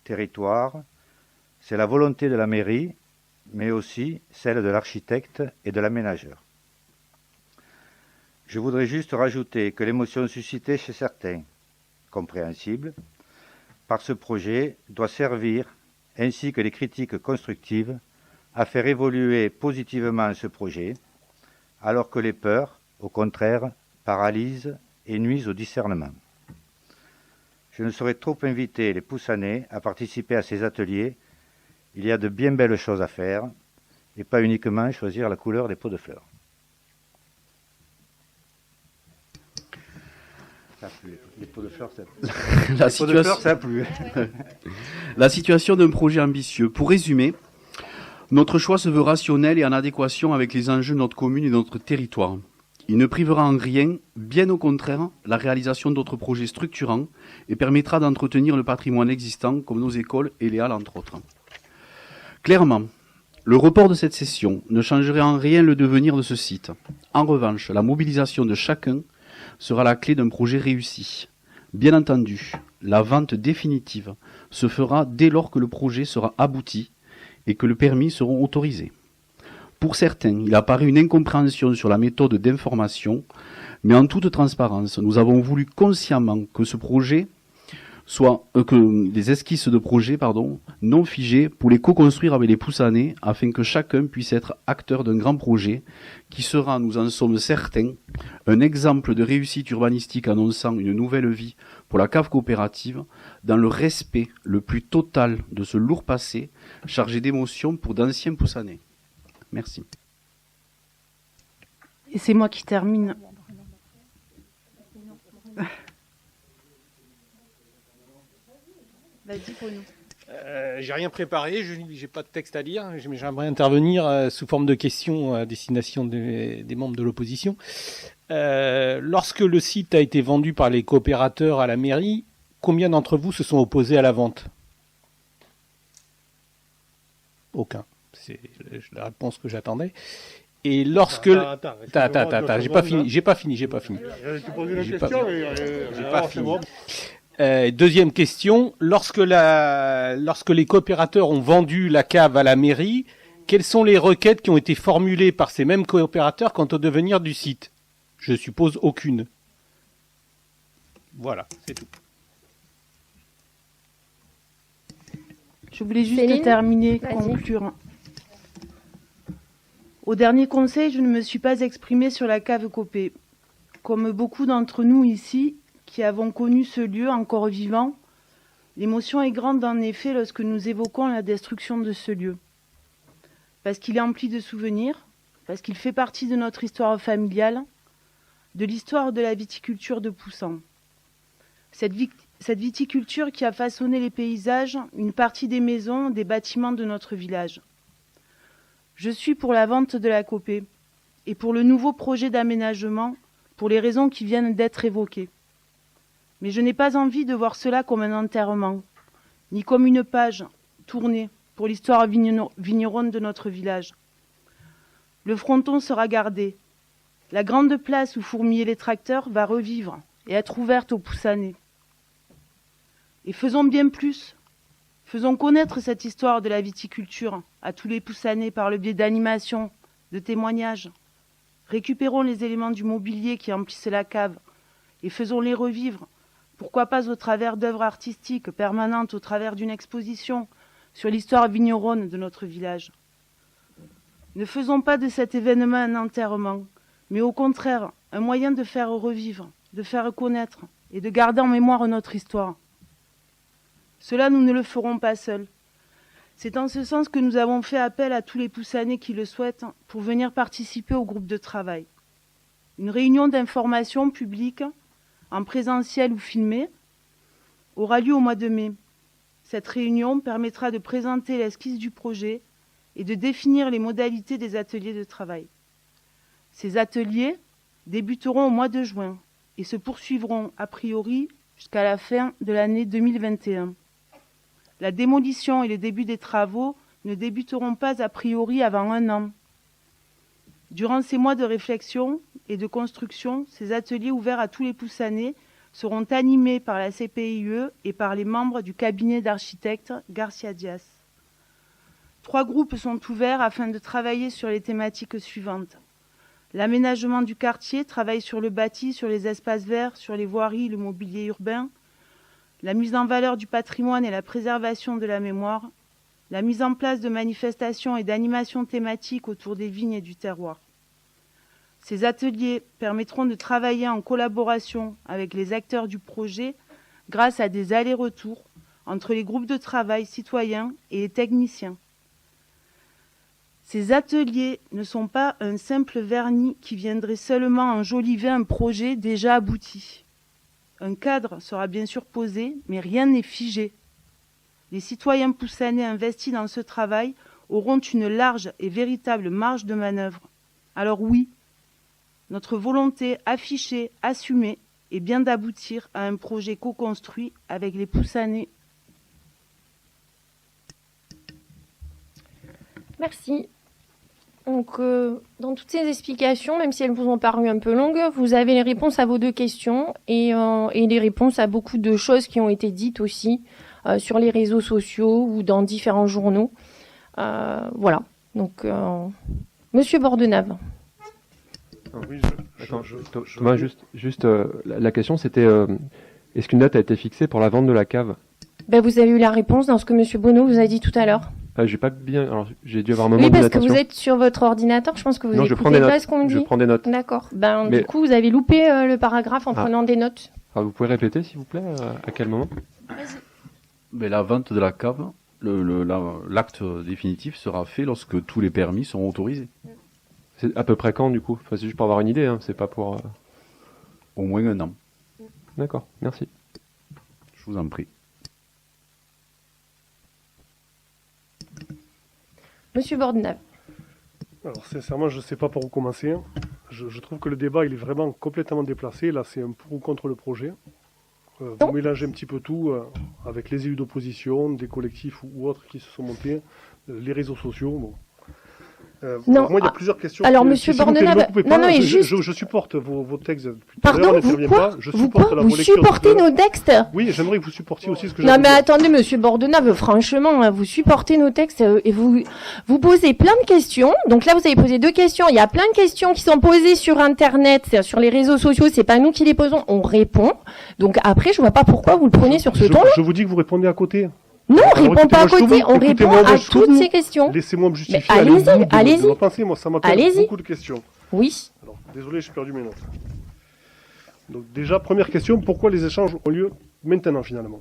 territoires. C'est la volonté de la mairie, mais aussi celle de l'architecte et de l'aménageur. Je voudrais juste rajouter que l'émotion suscitée chez certains, compréhensible, par ce projet doit servir, ainsi que les critiques constructives, à faire évoluer positivement ce projet, alors que les peurs, au contraire, paralysent et nuisent au discernement. Je ne saurais trop inviter les Poussanais à participer à ces ateliers. Il y a de bien belles choses à faire, et pas uniquement choisir la couleur des pots de fleurs. Ça a plu, les pots de fleurs, ça a plu. Les pots de fleurs, ça a plu. La situation d'un projet ambitieux. Pour résumer, notre choix se veut rationnel et en adéquation avec les enjeux de notre commune et de notre territoire. Il ne privera en rien, bien au contraire, la réalisation d'autres projets structurants et permettra d'entretenir le patrimoine existant, comme nos écoles et les halles, entre autres. Clairement, le report de cette session ne changerait en rien le devenir de ce site. En revanche, la mobilisation de chacun sera la clé d'un projet réussi. Bien entendu, la vente définitive se fera dès lors que le projet sera abouti et que le permis seront autorisés. Pour certains, il apparaît une incompréhension sur la méthode d'information, mais en toute transparence, nous avons voulu consciemment que ce projet que des esquisses de projet, non figées, pour les co-construire avec les Poussanais, afin que chacun puisse être acteur d'un grand projet qui sera, nous en sommes certains, un exemple de réussite urbanistique annonçant une nouvelle vie pour la cave coopérative, dans le respect le plus total de ce lourd passé, chargé d'émotions pour d'anciens Poussanais. Merci. Et c'est moi qui termine. Vas-y, Bruno. J'ai rien préparé, je n'ai pas de texte à lire, mais j'aimerais intervenir sous forme de questions à destination des membres de l'opposition. Lorsque le site a été vendu par les coopérateurs à la mairie, combien d'entre vous se sont opposés à la vente? Aucun. c'est la réponse que j'attendais. Et lorsque... Attends, j'ai pas fini. Tu poses une question et j'ai pas fini. Deuxième question, lorsque les coopérateurs ont vendu la cave à la mairie, quelles sont les requêtes qui ont été formulées par ces mêmes coopérateurs quant au devenir du site? Je suppose aucune. Voilà, c'est tout. Je voulais juste Céline, terminer, vas-y. conclure. Au dernier conseil, je ne me suis pas exprimée sur la cave Copé. Comme beaucoup d'entre nous ici, qui avons connu ce lieu encore vivant, l'émotion est grande en effet lorsque nous évoquons la destruction de ce lieu. Parce qu'il est empli de souvenirs, parce qu'il fait partie de notre histoire familiale, de l'histoire de la viticulture de Poussan. Cette viticulture qui a façonné les paysages, une partie des maisons, des bâtiments de notre village. Je suis pour la vente de la Copé et pour le nouveau projet d'aménagement pour les raisons qui viennent d'être évoquées. Mais je n'ai pas envie de voir cela comme un enterrement, ni comme une page tournée pour l'histoire vigneronne de notre village. Le fronton sera gardé. La grande place où fourmillaient les tracteurs va revivre et être ouverte aux Poussanais. Et faisons bien plus. Faisons connaître cette histoire de la viticulture à tous les Poussanais par le biais d'animations, de témoignages. Récupérons les éléments du mobilier qui emplissaient la cave et faisons-les revivre. Pourquoi pas au travers d'œuvres artistiques permanentes, au travers d'une exposition sur l'histoire vigneronne de notre village. Ne faisons pas de cet événement un enterrement, mais au contraire, un moyen de faire revivre, de faire connaître et de garder en mémoire notre histoire. Cela, nous ne le ferons pas seuls. C'est en ce sens que nous avons fait appel à tous les Poussanais qui le souhaitent pour venir participer au groupe de travail. Une réunion d'information publique, en présentiel ou filmée, aura lieu au mois de mai. Cette réunion permettra de présenter l'esquisse du projet et de définir les modalités des ateliers de travail. Ces ateliers débuteront au mois de juin et se poursuivront a priori jusqu'à la fin de l'année 2021. La démolition et le début des travaux ne débuteront pas a priori avant 1 an. Durant ces mois de réflexion et de construction, ces ateliers ouverts à tous les Poussanais seront animés par la CPIE et par les membres du cabinet d'architectes Garcia Dias. 3 groupes sont ouverts afin de travailler sur les thématiques suivantes. L'aménagement du quartier travaille sur le bâti, sur les espaces verts, sur les voiries, le mobilier urbain. La mise en valeur du patrimoine et la préservation de la mémoire. La mise en place de manifestations et d'animations thématiques autour des vignes et du terroir. Ces ateliers permettront de travailler en collaboration avec les acteurs du projet grâce à des allers-retours entre les groupes de travail citoyens et les techniciens. Ces ateliers ne sont pas un simple vernis qui viendrait seulement enjoliver un projet déjà abouti. Un cadre sera bien sûr posé, mais rien n'est figé. Les citoyens poussanais investis dans ce travail auront une large et véritable marge de manœuvre. Alors oui, notre volonté affichée, assumée, est bien d'aboutir à un projet co-construit avec les Poussanais. Merci. Donc, dans toutes ces explications, même si elles vous ont paru un peu longues, vous avez les réponses à vos 2 questions et les réponses à beaucoup de choses qui ont été dites aussi sur les réseaux sociaux ou dans différents journaux. Voilà. Donc, Monsieur Bordenave. Oui, Thomas, juste la question, c'était est-ce qu'une date a été fixée pour la vente de la cave? Ben, vous avez eu la réponse dans ce que Monsieur Bonneau vous a dit tout à l'heure. J'ai pas bien. Alors, j'ai dû avoir un moment oui, parce d'inattention. que vous êtes sur votre ordinateur. Je pense que vous non, écoutez pas ce qu'on dit. Je prends des notes. D'accord. Du coup, vous avez loupé le paragraphe en prenant des notes. Alors, vous pouvez répéter, s'il vous plaît, à quel moment? Mais la vente de la cave, l'acte définitif sera fait lorsque tous les permis seront autorisés. C'est à peu près quand, du coup? C'est juste pour avoir une idée, hein. C'est pas pour... Au moins 1 an. D'accord, merci. Je vous en prie. Monsieur Bordenave. Alors, sincèrement, je ne sais pas par où commencer. Je trouve que le débat, il est vraiment complètement déplacé. Là, c'est un pour ou contre le projet. Vous mélangez un petit peu tout avec les élus d'opposition, des collectifs ou autres qui se sont montés, les réseaux sociaux. Bon. Non. Moi, il y a plusieurs questions. Alors, monsieur Bordenave, je supporte vos textes. Pardon, vous quoi Vous supportez nos textes? Oui, j'aimerais que vous supportiez aussi ce que j'ai. Non, mais attendez, monsieur Bordenave, franchement, vous supportez nos textes et vous posez plein de questions. Donc là, vous avez posé 2 questions. Il y a plein de questions qui sont posées sur Internet, sur les réseaux sociaux. C'est pas nous qui les posons, on répond. Donc après, je vois pas pourquoi vous le prenez sur ce ton-là. Je vous dis que vous répondez à côté. Non, on ne répond pas à côté, on répond à toutes ces questions. Laissez-moi me justifier. Allez-y. Moi, ça m'intéresse beaucoup de questions. Oui. Alors, désolé, j'ai perdu mes notes. Donc déjà, première question, pourquoi les échanges ont lieu maintenant, finalement?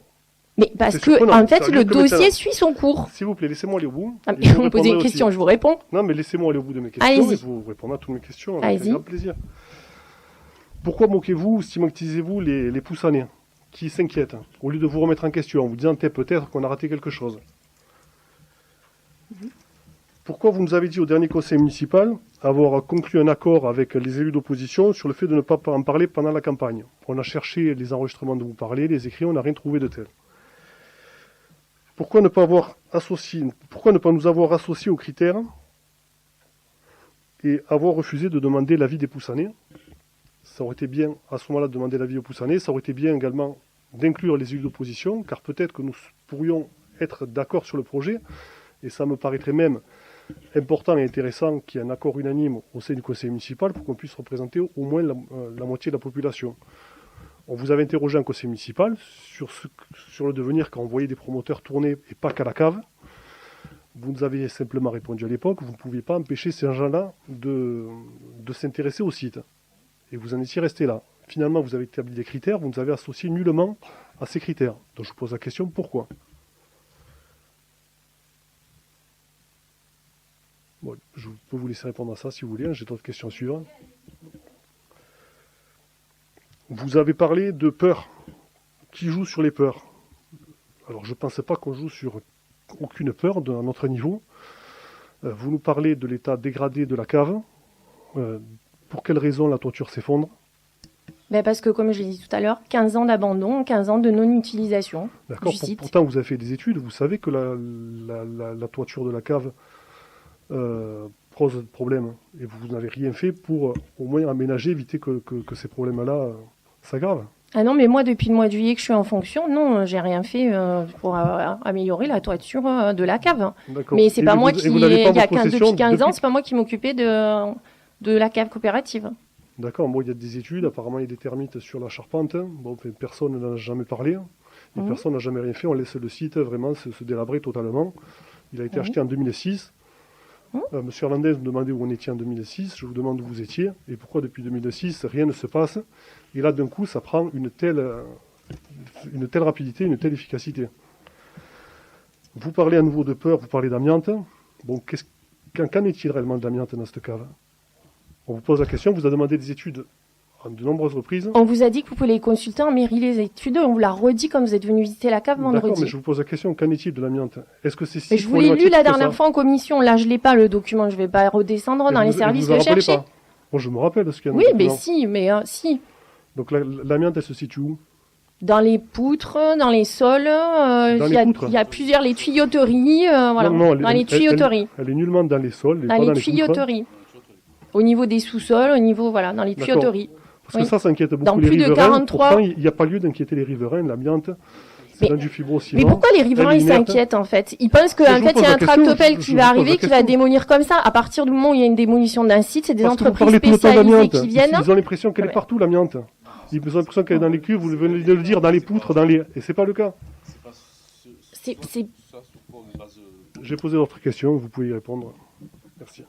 Mais parce que, en fait, le dossier suit son cours. S'il vous plaît, laissez-moi aller au bout. Vous me posez une question, je vous réponds. Non, mais laissez-moi aller au bout de mes questions et vous répondre à toutes mes questions avec grand plaisir. Pourquoi moquez-vous, stigmatisez-vous les Poussanais qui s'inquiètent, au lieu de vous remettre en question, en vous disant peut-être qu'on a raté quelque chose? Pourquoi vous nous avez dit au dernier conseil municipal avoir conclu un accord avec les élus d'opposition sur le fait de ne pas en parler pendant la campagne? On a cherché les enregistrements dont vous parlez, les écrits, on n'a rien trouvé de tel. Pourquoi ne pas nous avoir associés aux critères et avoir refusé de demander l'avis des Poussanais? Ça aurait été bien, à ce moment-là, de demander l'avis aux Poussanais. Ça aurait été bien également d'inclure les élus d'opposition, car peut-être que nous pourrions être d'accord sur le projet. Et ça me paraîtrait même important et intéressant qu'il y ait un accord unanime au sein du conseil municipal pour qu'on puisse représenter au moins la moitié de la population. On vous avait interrogé en conseil municipal sur le devenir quand on voyait des promoteurs tourner et pas qu'à la cave. Vous nous avez simplement répondu à l'époque, vous ne pouviez pas empêcher ces gens-là de s'intéresser au site. Et vous en étiez resté là. Finalement, vous avez établi des critères, vous nous avez associé nullement à ces critères. Donc je vous pose la question, pourquoi? Bon, je peux vous laisser répondre à ça si vous voulez, j'ai d'autres questions à suivre. Vous avez parlé de peur. Qui joue sur les peurs? Alors je ne pensais pas qu'on joue sur aucune peur à notre niveau. Vous nous parlez de l'état dégradé de la cave. Pour quelle raison la toiture s'effondre? Parce que, comme je l'ai dit tout à l'heure, 15 ans d'abandon, 15 ans de non-utilisation du site. Pourtant, vous avez fait des études, vous savez que la toiture de la cave pose problème. Et vous n'avez rien fait pour au moins aménager, éviter que ces problèmes-là s'aggravent. Ah non, mais moi, depuis le mois de juillet que je suis en fonction, non, j'ai rien fait pour améliorer la toiture de la cave. Mais c'est pas moi qui, depuis 15 ans, c'est pas moi qui m'occupais de la cave coopérative. D'accord, bon, il y a des études, apparemment il y a des termites sur la charpente. Bon, personne n'en a jamais parlé, et personne n'a jamais rien fait. On laisse le site vraiment se délabrer totalement. Il a été acheté en 2006. Monsieur Hernandez me demandait où on était en 2006. Je vous demande où vous étiez et pourquoi depuis 2006 rien ne se passe. Et là, d'un coup, ça prend une telle rapidité, une telle efficacité. Vous parlez à nouveau de peur, vous parlez d'amiante. Bon, qu'en est-il réellement d'amiante dans cette cave? On vous pose la question, on vous a demandé des études à de nombreuses reprises. On vous a dit que vous pouvez les consulter en mairie, les études. On vous l'a redit quand vous êtes venu visiter la cave vendredi. D'accord, mais je vous pose la question, qu'en est-il de l'amiante? Est-ce que c'est si mais je vous l'ai lu la dernière fois en commission. Là, je ne l'ai pas, le document. Je ne vais pas redescendre dans les services le chercher. Pas. Bon, je me rappelle. Ce qu'il y a oui, mais si, si. Donc l'amiante, elle se situe où? Dans les poutres, dans les sols. Il y a plusieurs, les tuyauteries. Voilà. Non, dans les tuyauteries. Elle est nullement dans les sols. Dans les tuyauteries. Au niveau des sous-sols, au niveau, voilà, dans les tuyauteries. Parce que ça inquiète beaucoup les riverains. 43... Pourtant, il n'y a pas lieu d'inquiéter les riverains, l'amiante. C'est du fibrociment. Mais pourquoi les riverains, ils s'inquiètent, en fait? Ils pensent qu'en fait, il y a un tractopelle qui va arriver, qui va démolir comme ça. À partir du moment où il y a une démolition d'un site, c'est des entreprises spécialisées qui viennent. Ils ont l'impression qu'elle est partout, l'amiante. Ils ont l'impression qu'elle est dans les cuves, vous venez de le dire, dans les poutres, et c'est pas le cas. J'ai posé d'autres questions, vous pouvez y répondre. Merci.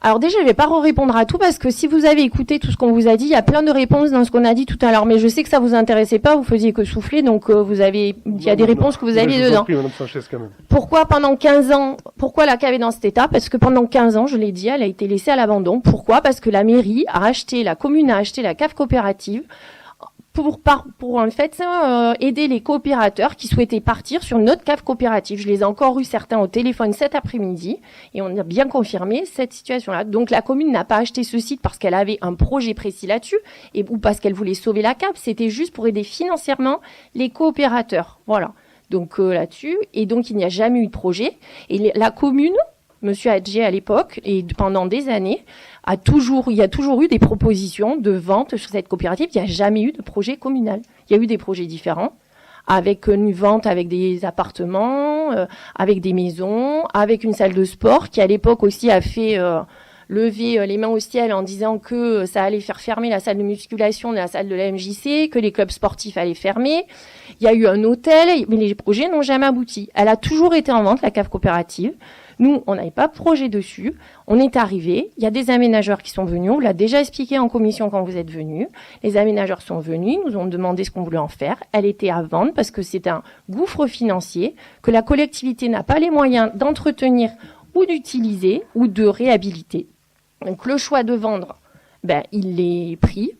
Alors déjà, je ne vais pas répondre à tout parce que si vous avez écouté tout ce qu'on vous a dit, il y a plein de réponses dans ce qu'on a dit tout à l'heure. Mais je sais que ça vous intéressait pas, vous faisiez que souffler, donc il y a des réponses que vous aviez dedans. Pourquoi pendant 15 ans, pourquoi la cave est dans cet état? Parce que pendant 15 ans, je l'ai dit, elle a été laissée à l'abandon. Pourquoi? Parce que la mairie a acheté, la commune a acheté la cave coopérative pour en fait aider les coopérateurs qui souhaitaient partir sur notre cave coopérative. Je les ai encore eu certains au téléphone cet après-midi et on a bien confirmé cette situation-là. Donc la commune n'a pas acheté ce site parce qu'elle avait un projet précis là-dessus ou parce qu'elle voulait sauver la cave. C'était juste pour aider financièrement les coopérateurs. Voilà. Donc là-dessus, et donc il n'y a jamais eu de projet. Et la commune Monsieur Adjé à l'époque, et pendant des années, il y a toujours eu des propositions de vente sur cette coopérative. Il n'y a jamais eu de projet communal. Il y a eu des projets différents, avec une vente avec des appartements, avec des maisons, avec une salle de sport, qui à l'époque aussi a fait lever les mains au ciel en disant que ça allait faire fermer la salle de musculation de la salle de la MJC, que les clubs sportifs allaient fermer. Il y a eu un hôtel, mais les projets n'ont jamais abouti. Elle a toujours été en vente, la cave coopérative. Nous, on n'avait pas de projet dessus. On est arrivé. Il y a des aménageurs qui sont venus. On vous l'a déjà expliqué en commission quand vous êtes venus. Les aménageurs sont venus, nous ont demandé ce qu'on voulait en faire. Elle était à vendre parce que c'est un gouffre financier que la collectivité n'a pas les moyens d'entretenir ou d'utiliser ou de réhabiliter. Donc le choix de vendre, il est pris.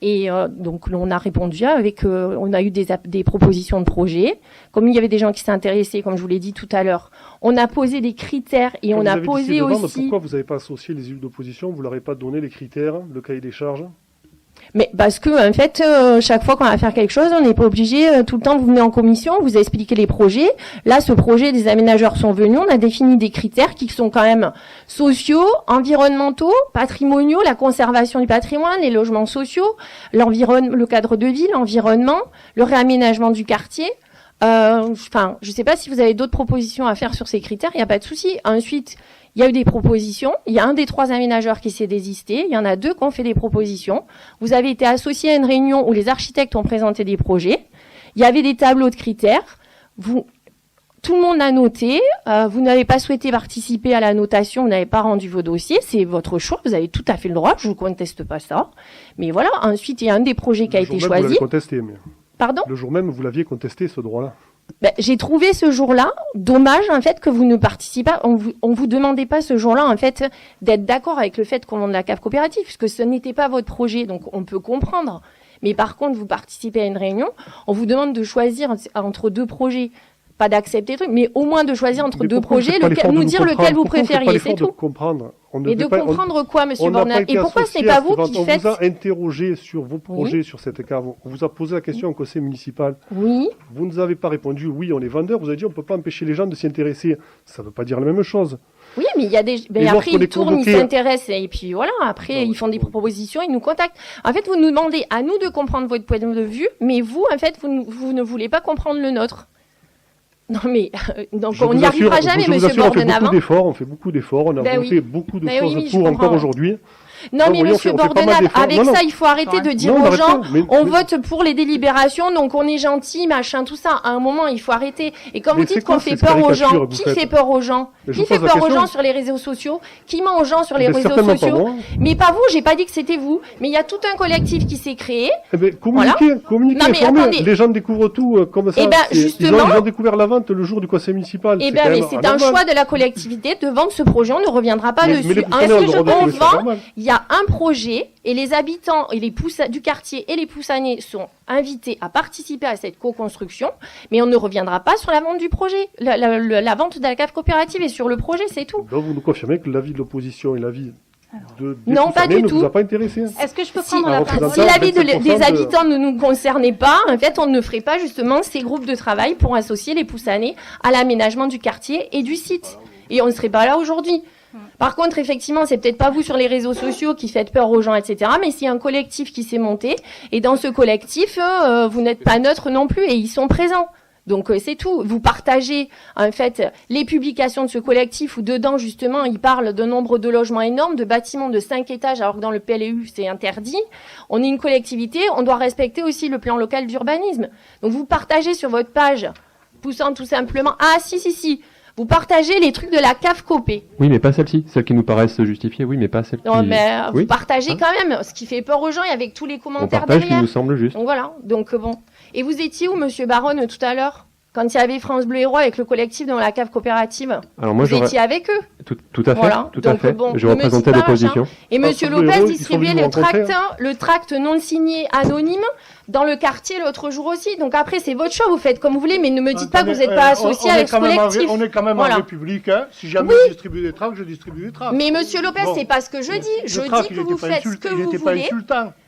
Et donc on a répondu on a eu des propositions de projets. Comme il y avait des gens qui s'intéressaient, comme je vous l'ai dit tout à l'heure, on a posé des critères et on a posé aussi. Pourquoi vous n'avez pas associé les élus d'opposition? Vous leur avez pas donné les critères, le cahier des charges? Mais parce que en fait, chaque fois qu'on va faire quelque chose, on n'est pas obligé tout le temps. Vous venez en commission, vous expliquez les projets. Là, ce projet, des aménageurs sont venus. On a défini des critères qui sont quand même sociaux, environnementaux, patrimoniaux, la conservation du patrimoine, les logements sociaux, le cadre de vie, l'environnement, le réaménagement du quartier. Je sais pas si vous avez d'autres propositions à faire sur ces critères. Il n'y a pas de souci. Ensuite, il y a eu des propositions. Il y a un des 3 aménageurs qui s'est désisté. Il y en a 2 qui ont fait des propositions. Vous avez été associé à une réunion où les architectes ont présenté des projets. Il y avait des tableaux de critères. Tout le monde a noté. Vous n'avez pas souhaité participer à la notation. Vous n'avez pas rendu vos dossiers. C'est votre choix. Vous avez tout à fait le droit. Je ne vous conteste pas ça. Mais voilà. Ensuite, il y a un des projets qui a été choisi. Vous l'avez contesté, mais... Pardon ? Le jour même, vous l'aviez contesté, ce droit-là. J'ai trouvé ce jour-là dommage en fait que vous ne participez pas. On vous demandait pas ce jour-là en fait d'être d'accord avec le fait qu'on vende la cave coopérative, puisque ce n'était pas votre projet, donc on peut comprendre. Mais par contre, vous participez à une réunion, on vous demande de choisir entre 2 projets, pas d'accepter le truc, mais au moins de choisir entre 2 projets, nous dire lequel vous préfériez, c'est tout. Et de comprendre quoi, Monsieur Bornal? Et pourquoi ce n'est pas vous qui faites... On vous a interrogé sur vos projets, sur cette cave. On vous a posé la question au conseil municipal. Oui. Vous ne nous avez pas répondu, oui, on est vendeur. Vous avez dit, on ne peut pas empêcher les gens de s'y intéresser. Ça ne veut pas dire la même chose. Oui, mais il y a des... après, ils tournent, ils s'intéressent, et puis voilà, après, ils font des propositions, ils nous contactent. En fait, vous nous demandez à nous de comprendre votre point de vue, mais vous, en fait, vous ne voulez pas comprendre le nôtre. Non, mais donc on n'y arrivera jamais, Monsieur Bordenave. On fait beaucoup d'efforts, on a monté beaucoup de choses pour encore aujourd'hui. Non, mais Monsieur Bordenave, avec ça, il faut arrêter de dire aux gens, on vote pour les délibérations, donc on est gentil, machin, tout ça. À un moment, il faut arrêter. Et quand vous dites qu'on fait peur aux gens, qui fait peur aux gens? Qui fait peur aux gens sur les réseaux sociaux? Qui ment aux gens sur les réseaux sociaux? Mais pas vous, j'ai pas dit que c'était vous. Mais il y a tout un collectif qui s'est créé. Communiquez, informez. Les gens découvrent tout comme ça. Ils ont découvert la vente le jour du conseil municipal. Eh bien, mais c'est un choix de la collectivité de vendre ce projet, on ne reviendra pas dessus. Ensuite, on vend, il y a un projet et les habitants et du quartier et les Poussaniers sont invités à participer à cette co-construction, mais on ne reviendra pas sur la vente du projet, la vente de la cave coopérative et sur le projet, c'est tout. Donc vous nous confirmez que l'avis de l'opposition et l'avis non, pas du tout. Ne vous a pas intéressé. Est-ce que je peux prendre la parole? Si l'avis des habitants ne nous concernait pas, en fait, on ne ferait pas justement ces groupes de travail pour associer les Poussaniers à l'aménagement du quartier et du site. Et on ne serait pas là aujourd'hui. Par contre, effectivement, c'est peut-être pas vous sur les réseaux sociaux qui faites peur aux gens, etc. Mais c'est un collectif qui s'est monté. Et dans ce collectif, vous n'êtes pas neutre non plus et ils sont présents. Donc c'est tout. Vous partagez en fait les publications de ce collectif où dedans justement il parle d'un nombre de logements énormes, de bâtiments de 5 étages alors que dans le PLU c'est interdit. On est une collectivité, on doit respecter aussi le plan local d'urbanisme. Donc vous partagez sur votre page, poussant tout simplement. Ah si. Vous partagez les trucs de la cave copée. Oui, mais pas celle-ci. Celles qui nous paraissent justifiées, oui, mais pas celle qui... Non, mais vous partagez quand même, ce qui fait peur aux gens et avec tous les commentaires derrière. On partage ce qui nous semble juste. Donc voilà, donc bon. Et vous étiez où, Monsieur Baronne, tout à l'heure? Quand il y avait France Bleu Héros avec le collectif dans la cave coopérative, alors moi, vous étiez avec eux? Tout à fait, voilà. tout à fait. Bon, je représentais l'opposition. Et Monsieur Lopez distribuait le tract non signé anonyme dans le quartier l'autre jour aussi. Donc après, c'est votre choix, vous faites comme vous voulez, mais ne me dites pas que vous n'êtes pas associé avec ce collectif. On est quand même en République, hein. Si jamais je distribue des tracts, je distribue des tracts. Mais Monsieur Lopez, c'est pas ce que je dis. Je dis que vous faites ce que vous voulez.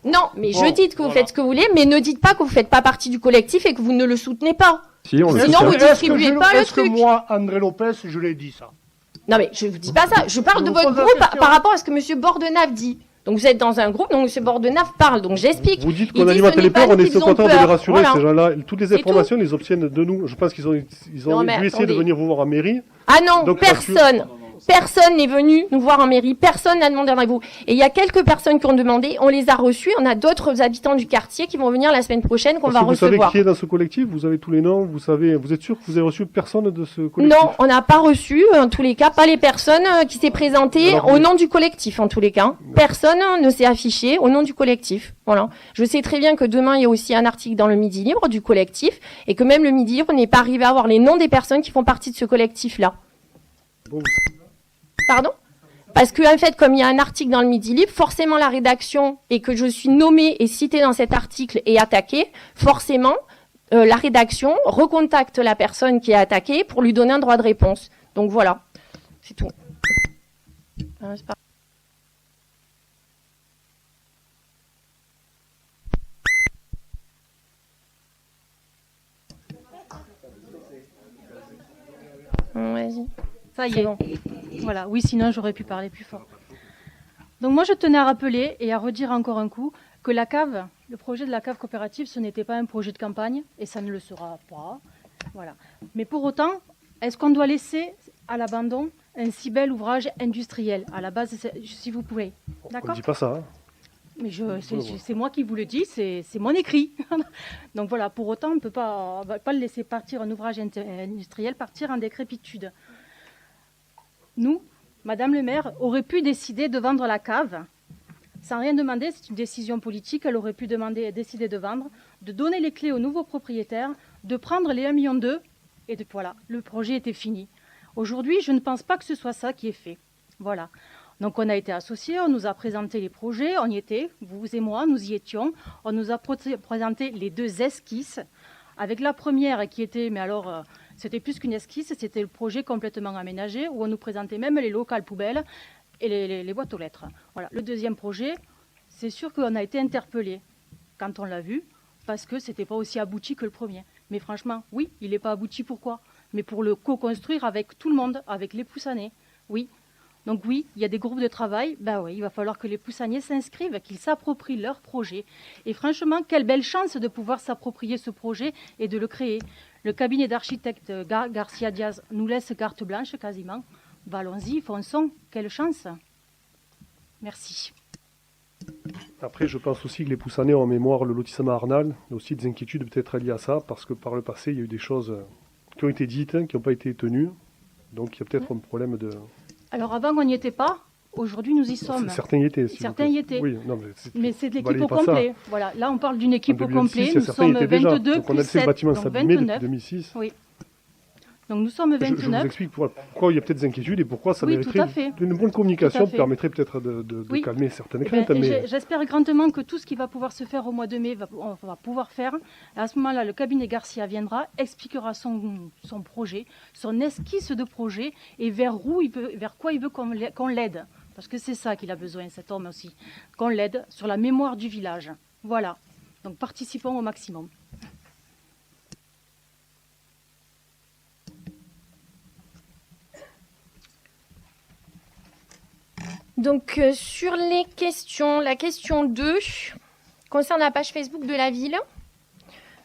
Non, mais je dis que vous faites ce que vous voulez, mais ne dites pas que vous faites pas partie du collectif et que vous ne le soutenez pas. Si, on le Sinon, vous ne distribuez pas le truc. Est-ce que moi, André Lopez, je l'ai dit ça? Non, mais je ne vous dis pas ça. Je parle de votre groupe par rapport à ce que M. Bordenave dit. Donc vous êtes dans un groupe, donc M. Bordenave parle, donc j'explique. Vous dites qu'on anime à Télépeur, on est content de les rassurer, voilà. Ces gens-là. Toutes les informations, ils les obtiennent de nous. Je pense qu'ils ont dû essayer de venir vous voir en mairie. Ah non, donc, personne. Personne n'est venu nous voir en mairie, personne n'a demandé un rendez-vous. Et il y a quelques personnes qui ont demandé, on les a reçus, on a d'autres habitants du quartier qui vont venir la semaine prochaine qu'on va recevoir. Vous savez qui est dans ce collectif? Vous avez tous les noms? Vous êtes sûr que vous avez reçu personne de ce collectif? Non, on n'a pas reçu, en tous les cas, pas les personnes qui s'est présentées au nom du collectif, en tous les cas. Personne ne s'est affiché au nom du collectif. Voilà. Je sais très bien que demain, il y a aussi un article dans le Midi Libre du collectif et que même le Midi Libre n'est pas arrivé à avoir les noms des personnes qui font partie de ce collectif-là. Bon. Pardon? Parce que, en fait, comme il y a un article dans le Midi Libre, forcément la rédaction, et que je suis nommée et citée dans cet article et attaquée, forcément, la rédaction recontacte la personne qui est attaquée pour lui donner un droit de réponse. Donc voilà, c'est tout. C'est pas... Vas-y. Ça y est. Bon. Voilà, oui, sinon j'aurais pu parler plus fort. Donc moi je tenais à rappeler et à redire encore un coup que la cave, le projet de la cave coopérative, ce n'était pas un projet de campagne et ça ne le sera pas. Voilà. Mais pour autant, est-ce qu'on doit laisser à l'abandon un si bel ouvrage industriel? À la base, si vous pouvez. D'accord ? On ne dit pas ça. Hein. Mais c'est moi qui vous le dis, c'est mon écrit. Donc voilà, pour autant, on ne peut pas le laisser partir, un ouvrage industriel, partir en décrépitude. Nous, Madame le maire, aurait pu décider de vendre la cave sans rien demander. C'est une décision politique. Elle aurait pu décider de vendre, de donner les clés aux nouveaux propriétaires, de prendre les 1,2 million et voilà, le projet était fini. Aujourd'hui, je ne pense pas que ce soit ça qui est fait. Voilà. Donc on a été associés, on nous a présenté les projets, on y était, vous et moi, nous y étions. On nous a présenté les 2 esquisses, avec la première qui était, mais alors... C'était plus qu'une esquisse, c'était le projet complètement aménagé où on nous présentait même les locales poubelles et les boîtes aux lettres. Voilà. Le deuxième projet, c'est sûr qu'on a été interpellés quand on l'a vu parce que ce n'était pas aussi abouti que le premier. Mais franchement, oui, il n'est pas abouti. Pourquoi? Mais pour le co-construire avec tout le monde, avec les Poussannais. Oui. Donc oui, il y a des groupes de travail. Ben oui, il va falloir que les Poussannais s'inscrivent, qu'ils s'approprient leur projet. Et franchement, quelle belle chance de pouvoir s'approprier ce projet et de le créer. Le cabinet d'architecte Garcia Diaz nous laisse carte blanche quasiment. Ben allons-y, fonçons. Quelle chance. Merci. Après, je pense aussi que les Poussannais ont en mémoire le lotissement Arnal. Il y a aussi des inquiétudes peut-être liées à ça, parce que par le passé, il y a eu des choses qui ont été dites, qui n'ont pas été tenues. Donc il y a peut-être un problème de... Alors avant, on n'y était pas. Aujourd'hui, nous y sommes. Certains y étaient. Certains y étaient. Oui, non, mais c'est de l'équipe au complet. Voilà. Là, on parle d'une équipe au complet. Nous sommes 22 donc on a laissé le bâtiment s'abîmer depuis 2006. Oui. Donc nous sommes 29. Je vous explique pourquoi il y a peut-être des inquiétudes et pourquoi ça mériterait une bonne communication permettrait peut-être de calmer certaines craintes. Mais... J'espère grandement que tout ce qui va pouvoir se faire au mois de mai, on va pouvoir faire. À ce moment-là, le cabinet Garcia viendra, expliquera son projet, son esquisse de projet et vers quoi il veut qu'on l'aide. Parce que c'est ça qu'il a besoin, cet homme aussi. Qu'on l'aide sur la mémoire du village. Voilà. Donc participons au maximum. Donc, sur les questions, la question 2 concerne la page Facebook de la ville.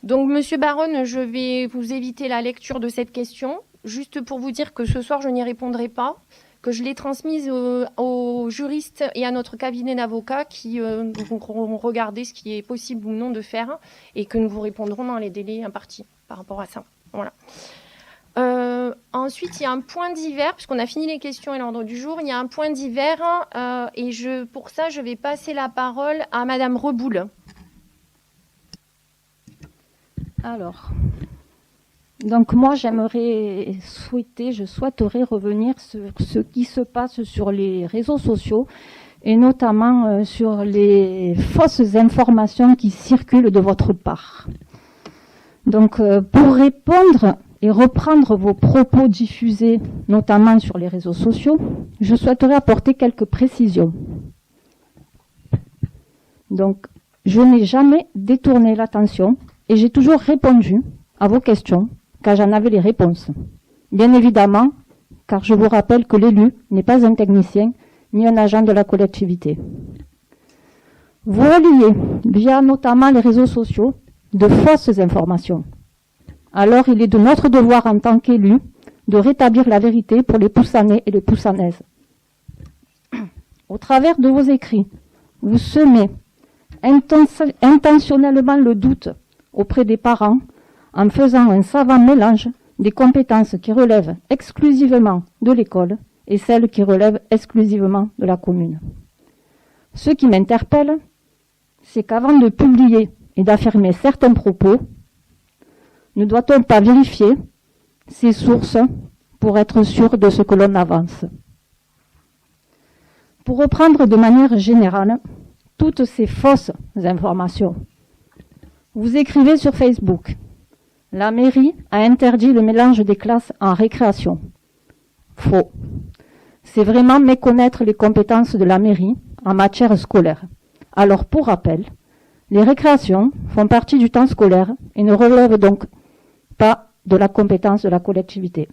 Donc, Monsieur Baronne, je vais vous éviter la lecture de cette question, juste pour vous dire que ce soir, je n'y répondrai pas, que je l'ai transmise aux juristes et à notre cabinet d'avocats qui vont regarder ce qui est possible ou non de faire et que nous vous répondrons dans les délais impartis par rapport à ça. Voilà. Ensuite, il y a un point divers, puisqu'on a fini les questions et l'ordre du jour. Il y a un point divers et pour ça, je vais passer la parole à Madame Reboul. Alors, donc moi, je souhaiterais revenir sur ce qui se passe sur les réseaux sociaux et notamment sur les fausses informations qui circulent de votre part. Donc, pour répondre et reprendre vos propos diffusés, notamment sur les réseaux sociaux, je souhaiterais apporter quelques précisions. Donc, je n'ai jamais détourné l'attention et j'ai toujours répondu à vos questions quand j'en avais les réponses. Bien évidemment, car je vous rappelle que l'élu n'est pas un technicien ni un agent de la collectivité. Vous relayez, via notamment les réseaux sociaux, de fausses informations. Alors il est de notre devoir en tant qu'élus de rétablir la vérité pour les Poussanais et les Poussanaises. Au travers de vos écrits, vous semez intentionnellement le doute auprès des parents en faisant un savant mélange des compétences qui relèvent exclusivement de l'école et celles qui relèvent exclusivement de la commune. Ce qui m'interpelle, c'est qu'avant de publier et d'affirmer certains propos, ne doit-on pas vérifier ces sources pour être sûr de ce que l'on avance? Pour reprendre de manière générale toutes ces fausses informations, vous écrivez sur Facebook: la mairie a interdit le mélange des classes en récréation. Faux. C'est vraiment méconnaître les compétences de la mairie en matière scolaire. Alors, pour rappel, les récréations font partie du temps scolaire et ne relèvent donc pas de la compétence de la collectivité.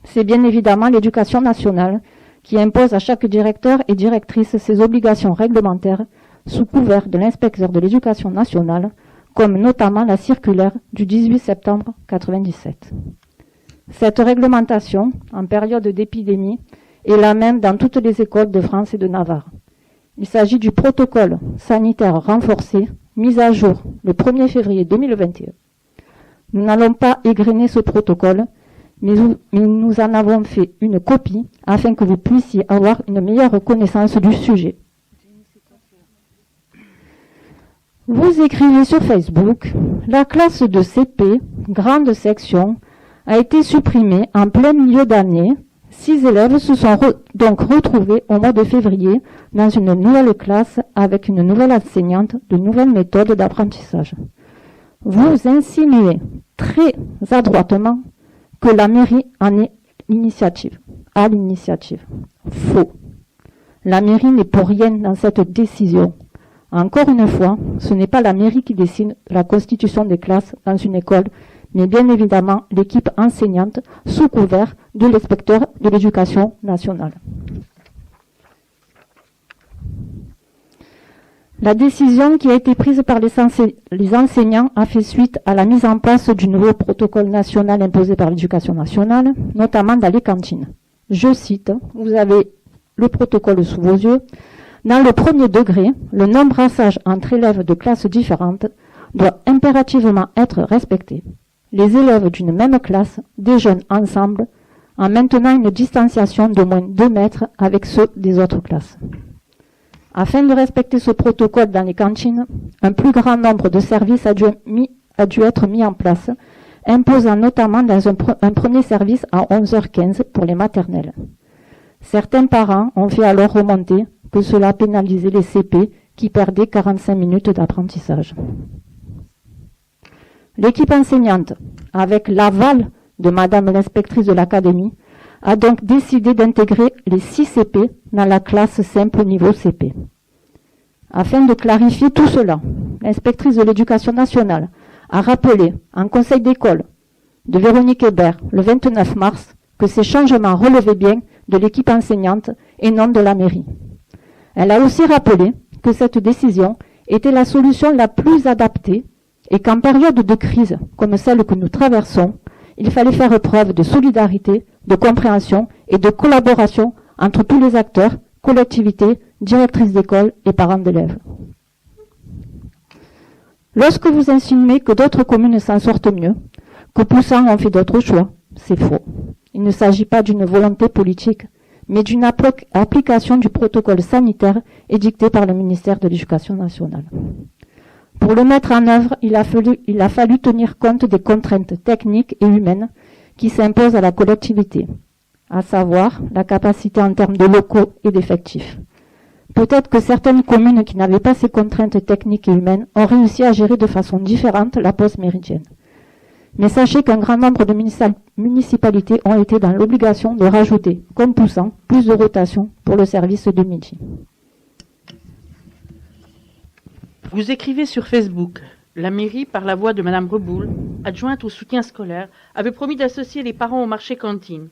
C'est bien évidemment l'Éducation nationale qui impose à chaque directeur et directrice ses obligations réglementaires sous couvert de l'inspecteur de l'Éducation nationale, comme notamment la circulaire du 18 septembre 1997. Cette réglementation, en période d'épidémie, est la même dans toutes les écoles de France et de Navarre. Il s'agit du protocole sanitaire renforcé, mis à jour le 1er février 2021. Nous n'allons pas égrener ce protocole, mais nous en avons fait une copie afin que vous puissiez avoir une meilleure connaissance du sujet. Vous écrivez sur Facebook: la classe de CP, grande section, a été supprimée en plein milieu d'année. 6 élèves se sont donc retrouvés au mois de février dans une nouvelle classe avec une nouvelle enseignante, de nouvelles méthodes d'apprentissage. Vous insinuez très adroitement que la mairie en est à l'initiative. Faux. La mairie n'est pour rien dans cette décision. Encore une fois, ce n'est pas la mairie qui décide la constitution des classes dans une école, mais bien évidemment l'équipe enseignante sous couvert de l'inspecteur de l'Éducation nationale. La décision qui a été prise par les enseignants a fait suite à la mise en place du nouveau protocole national imposé par l'Éducation nationale, notamment dans les cantines. Je cite, vous avez le protocole sous vos yeux. Dans le premier degré, le non-brassage entre élèves de classes différentes doit impérativement être respecté. Les élèves d'une même classe déjeunent ensemble en maintenant une distanciation d'au moins 2 mètres avec ceux des autres classes. Afin de respecter ce protocole dans les cantines, un plus grand nombre de services a dû être mis en place, imposant notamment dans un premier service à 11h15 pour les maternelles. Certains parents ont fait alors remonter que cela pénalisait les CP qui perdaient 45 minutes d'apprentissage. L'équipe enseignante, avec l'aval de Madame l'inspectrice de l'académie, a donc décidé d'intégrer les 6 CP dans la classe simple niveau CP. Afin de clarifier tout cela, l'inspectrice de l'Éducation nationale a rappelé en conseil d'école de Véronique Hébert le 29 mars que ces changements relevaient bien de l'équipe enseignante et non de la mairie. Elle a aussi rappelé que cette décision était la solution la plus adaptée et qu'en période de crise comme celle que nous traversons, il fallait faire preuve de solidarité, de compréhension et de collaboration entre tous les acteurs, collectivités, directrices d'école et parents d'élèves. Lorsque vous insinuez que d'autres communes s'en sortent mieux, que Poussan ont fait d'autres choix, c'est faux. Il ne s'agit pas d'une volonté politique, mais d'une application du protocole sanitaire édicté par le ministère de l'Éducation nationale. Pour le mettre en œuvre, il a fallu tenir compte des contraintes techniques et humaines qui s'imposent à la collectivité, à savoir la capacité en termes de locaux et d'effectifs. Peut-être que certaines communes qui n'avaient pas ces contraintes techniques et humaines ont réussi à gérer de façon différente la pause méridienne. Mais sachez qu'un grand nombre de municipalités ont été dans l'obligation de rajouter, comme Poussan, plus de rotation pour le service de midi. Vous écrivez sur Facebook: la mairie, par la voix de Madame Reboul, adjointe au soutien scolaire, avait promis d'associer les parents au marché cantine.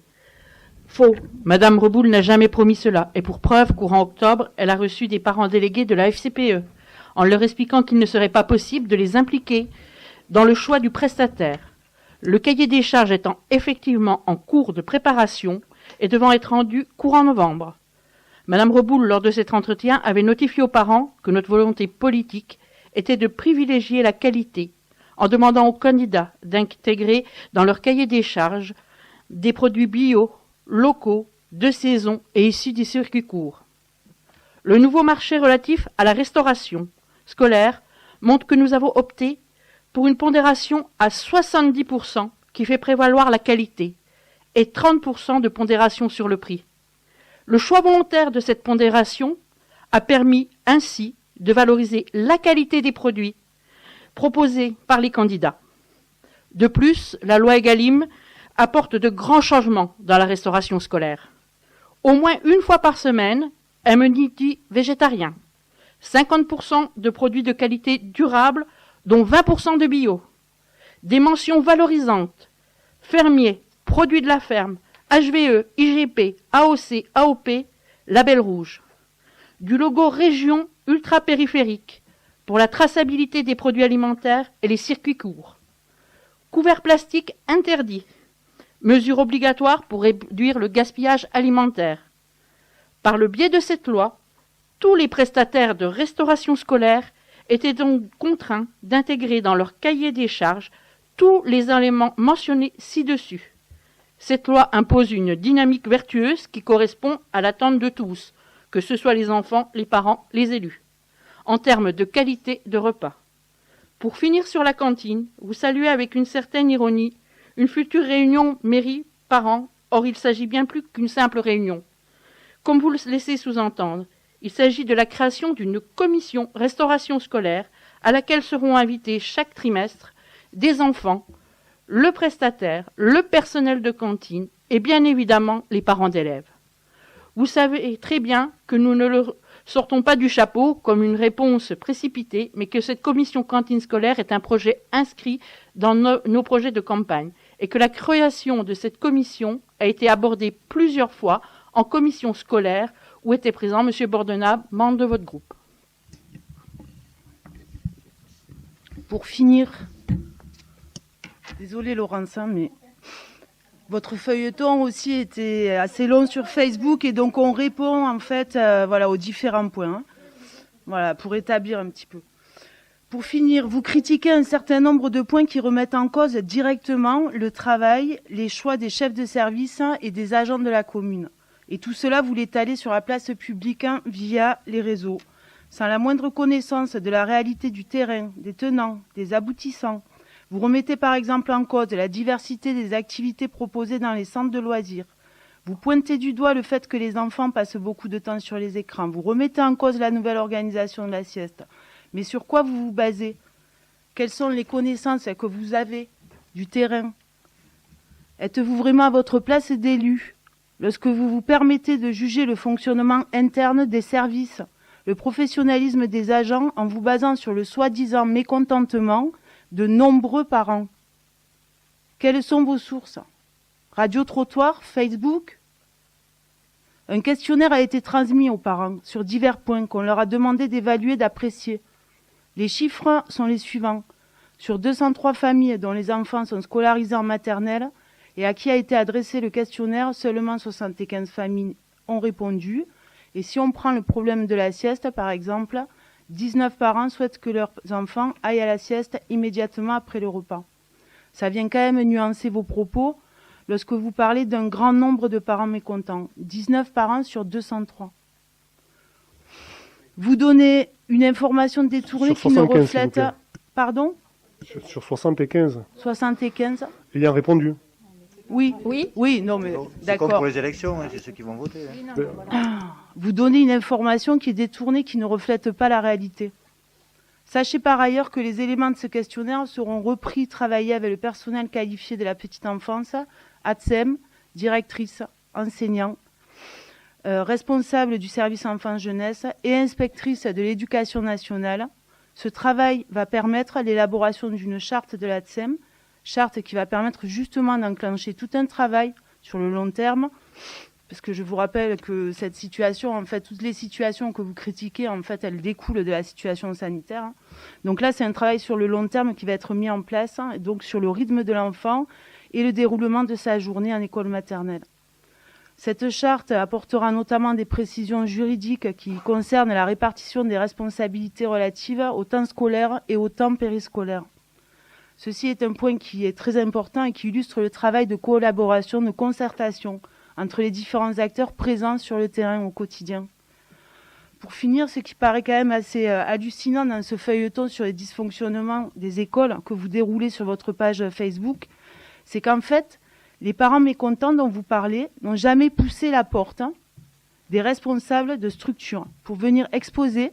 Faux. Madame Reboul n'a jamais promis cela. Et pour preuve, courant octobre, elle a reçu des parents délégués de la FCPE, en leur expliquant qu'il ne serait pas possible de les impliquer dans le choix du prestataire. Le cahier des charges étant effectivement en cours de préparation et devant être rendu courant novembre. Madame Reboul, lors de cet entretien, avait notifié aux parents que notre volonté politique était de privilégier la qualité, en demandant aux candidats d'intégrer dans leur cahier des charges des produits bio, locaux, de saison et issus des circuits courts. Le nouveau marché relatif à la restauration scolaire montre que nous avons opté pour une pondération à 70% qui fait prévaloir la qualité et 30% de pondération sur le prix. Le choix volontaire de cette pondération a permis ainsi de valoriser la qualité des produits proposés par les candidats. De plus, la loi Egalim apporte de grands changements dans la restauration scolaire. Au moins une fois par semaine, un menu dit végétarien, 50% de produits de qualité durable, dont 20% de bio, des mentions valorisantes, fermier, produits de la ferme, HVE, IGP, AOC, AOP, label rouge, du logo région ultra-périphérique pour la traçabilité des produits alimentaires et les circuits courts, couverts plastiques interdits, mesures obligatoires pour réduire le gaspillage alimentaire. Par le biais de cette loi, tous les prestataires de restauration scolaire étaient donc contraints d'intégrer dans leur cahier des charges tous les éléments mentionnés ci-dessus. Cette loi impose une dynamique vertueuse qui correspond à l'attente de tous, que ce soit les enfants, les parents, les élus, en termes de qualité de repas. Pour finir sur la cantine, vous saluez avec une certaine ironie une future réunion mairie-parents, or il s'agit bien plus qu'une simple réunion. Comme vous le laissez sous-entendre, il s'agit de la création d'une commission restauration scolaire à laquelle seront invités chaque trimestre des enfants, le prestataire, le personnel de cantine et bien évidemment les parents d'élèves. Vous savez très bien que nous ne le sortons pas du chapeau comme une réponse précipitée, mais que cette commission cantine scolaire est un projet inscrit dans nos projets de campagne et que la création de cette commission a été abordée plusieurs fois en commission scolaire où était présent M. Bordenab, membre de votre groupe. Pour finir, désolée Laurence, mais votre feuilleton aussi était assez long sur Facebook et donc on répond en fait voilà, aux différents points. Voilà, pour établir un petit peu. Pour finir, vous critiquez un certain nombre de points qui remettent en cause directement le travail, les choix des chefs de service et des agents de la commune. Et tout cela, vous l'étalez sur la place publique via les réseaux, sans la moindre connaissance de la réalité du terrain, des tenants, des aboutissants. Vous remettez par exemple en cause la diversité des activités proposées dans les centres de loisirs. Vous pointez du doigt le fait que les enfants passent beaucoup de temps sur les écrans. Vous remettez en cause la nouvelle organisation de la sieste. Mais sur quoi vous vous basez? Quelles sont les connaissances que vous avez du terrain? Êtes-vous vraiment à votre place d'élu lorsque vous vous permettez de juger le fonctionnement interne des services, le professionnalisme des agents en vous basant sur le soi-disant mécontentement de nombreux parents? Quelles sont vos sources? Radio-trottoir, Facebook? Un questionnaire a été transmis aux parents sur divers points qu'on leur a demandé d'évaluer, d'apprécier. Les chiffres sont les suivants. Sur 203 familles dont les enfants sont scolarisés en maternelle et à qui a été adressé le questionnaire, seulement 75 familles ont répondu. Et si on prend le problème de la sieste, par exemple, 19 parents souhaitent que leurs enfants aillent à la sieste immédiatement après le repas. Ça vient quand même nuancer vos propos lorsque vous parlez d'un grand nombre de parents mécontents. 19 parents sur 203. Vous donnez une information détournée qui ne reflète... Pardon? Sur 75. 75. Ayant répondu. Oui, non mais d'accord. C'est comme pour les élections, hein, c'est ceux qui vont voter. Hein. Vous donnez une information qui est détournée, qui ne reflète pas la réalité. Sachez par ailleurs que les éléments de ce questionnaire seront repris, travaillés avec le personnel qualifié de la petite enfance, ATSEM, directrice, enseignant, responsable du service enfance-jeunesse et inspectrice de l'éducation nationale. Ce travail va permettre l'élaboration d'une charte de l'ATSEM, charte qui va permettre justement d'enclencher tout un travail sur le long terme Parce que je vous rappelle que cette situation, en fait, toutes les situations que vous critiquez, en fait, elles découlent de la situation sanitaire. Donc là, c'est un travail sur le long terme qui va être mis en place, donc sur le rythme de l'enfant et le déroulement de sa journée en école maternelle. Cette charte apportera notamment des précisions juridiques qui concernent la répartition des responsabilités relatives au temps scolaire et au temps périscolaire. Ceci est un point qui est très important et qui illustre le travail de collaboration, de concertation entre les différents acteurs présents sur le terrain au quotidien. Pour finir, ce qui paraît quand même assez hallucinant dans ce feuilleton sur les dysfonctionnements des écoles que vous déroulez sur votre page Facebook, c'est qu'en fait, les parents mécontents dont vous parlez n'ont jamais poussé la porte des responsables de structures pour venir exposer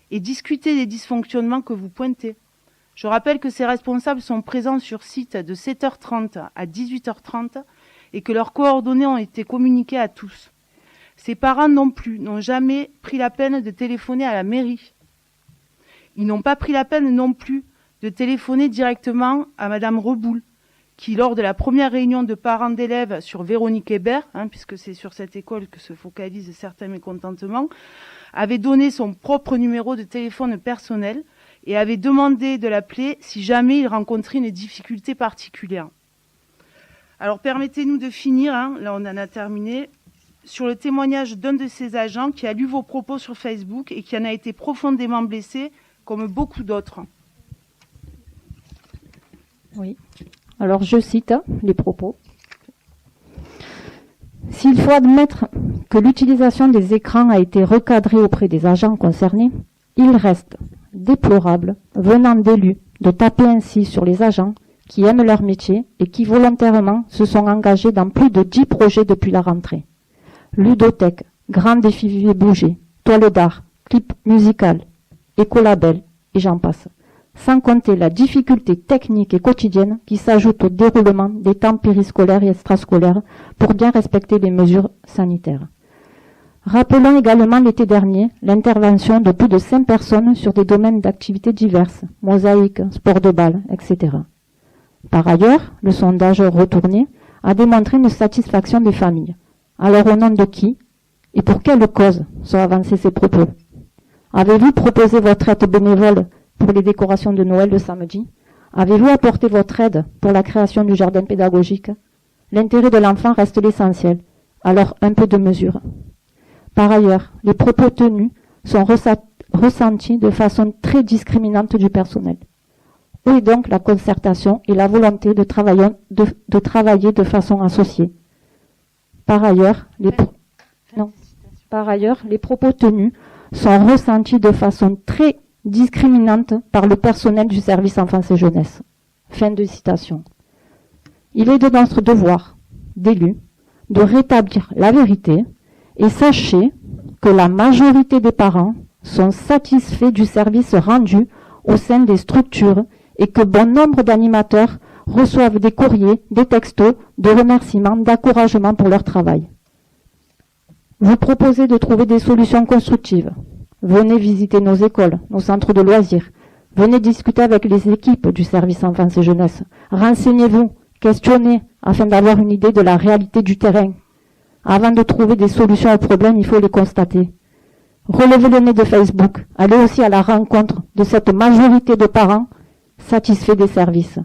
et discuter des dysfonctionnements que vous pointez. Je rappelle que ces responsables sont présents sur site de 7h30 à 18h30 et que leurs coordonnées ont été communiquées à tous. Ces parents non plus n'ont jamais pris la peine de téléphoner à la mairie. Ils n'ont pas pris la peine non plus de téléphoner directement à Madame Reboul, qui, lors de la première réunion de parents d'élèves sur Véronique Hébert, puisque c'est sur cette école que se focalisent certains mécontentements, avait donné son propre numéro de téléphone personnel et avait demandé de l'appeler si jamais il rencontrait une difficulté particulière. Alors permettez-nous de finir, là on en a terminé, sur le témoignage d'un de ces agents qui a lu vos propos sur Facebook et qui en a été profondément blessé, comme beaucoup d'autres. Oui. Alors je cite les propos. S'il faut admettre que l'utilisation des écrans a été recadrée auprès des agents concernés, il reste déplorable, venant d'élus, de taper ainsi sur les agents qui aiment leur métier et qui volontairement se sont engagés dans plus de 10 projets depuis la rentrée. Ludothèque, Grand Défi Bouger, Toile d'art, clip musical, écolabel, et j'en passe. Sans compter la difficulté technique et quotidienne qui s'ajoute au déroulement des temps périscolaires et extrascolaires pour bien respecter les mesures sanitaires. Rappelons également l'été dernier l'intervention de plus de 5 personnes sur des domaines d'activités diverses, mosaïque, sport de balle, etc. Par ailleurs, le sondage retourné a démontré une satisfaction des familles. Alors au nom de qui et pour quelle cause sont avancés ces propos? Avez-vous proposé votre aide bénévole pour les décorations de Noël le samedi? Avez-vous apporté votre aide pour la création du jardin pédagogique? L'intérêt de l'enfant reste l'essentiel, alors un peu de mesure. Par ailleurs, les propos tenus sont ressentis de façon très discriminante du personnel. Où est donc la concertation et la volonté de travailler de façon associée? Par ailleurs, les propos tenus sont ressentis de façon très discriminante par le personnel du service enfance et jeunesse. Fin de citation. Il est de notre devoir, d'élus, de rétablir la vérité et sachez que la majorité des parents sont satisfaits du service rendu au sein des structures et que bon nombre d'animateurs reçoivent des courriers, des textos, de remerciements, d'encouragement pour leur travail. Vous proposez de trouver des solutions constructives. Venez visiter nos écoles, nos centres de loisirs. Venez discuter avec les équipes du service enfance et jeunesse. Renseignez-vous, questionnez, afin d'avoir une idée de la réalité du terrain. Avant de trouver des solutions aux problèmes, il faut les constater. Relevez le nez de Facebook. Allez aussi à la rencontre de cette majorité de parents satisfaits des services.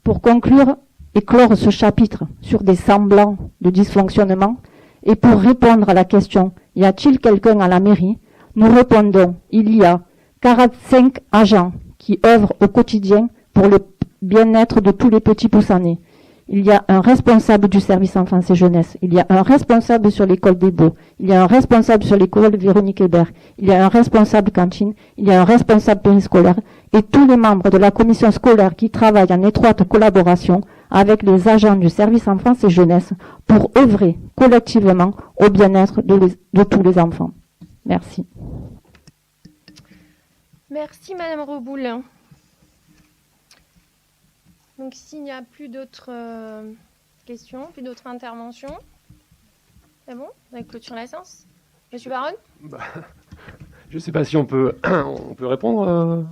Pour conclure et clore ce chapitre sur des semblants de dysfonctionnement, et pour répondre à la question « Y a-t-il quelqu'un à la mairie ?», nous répondons « Il y a 45 agents qui œuvrent au quotidien pour le bien-être de tous les petits Poussanais. Il y a un responsable du service enfance et jeunesse, il y a un responsable sur l'école des Beaux, il y a un responsable sur l'école Véronique Hébert, il y a un responsable cantine, il y a un responsable périscolaire et tous les membres de la commission scolaire qui travaillent en étroite collaboration avec les agents du service enfance et jeunesse pour œuvrer collectivement au bien-être de tous les enfants. Merci. Merci Madame Reboul. Donc s'il n'y a plus d'autres questions, plus d'autres interventions, c'est bon? On va clôturer la séance. Monsieur Baron? Je ne sais pas si on peut répondre.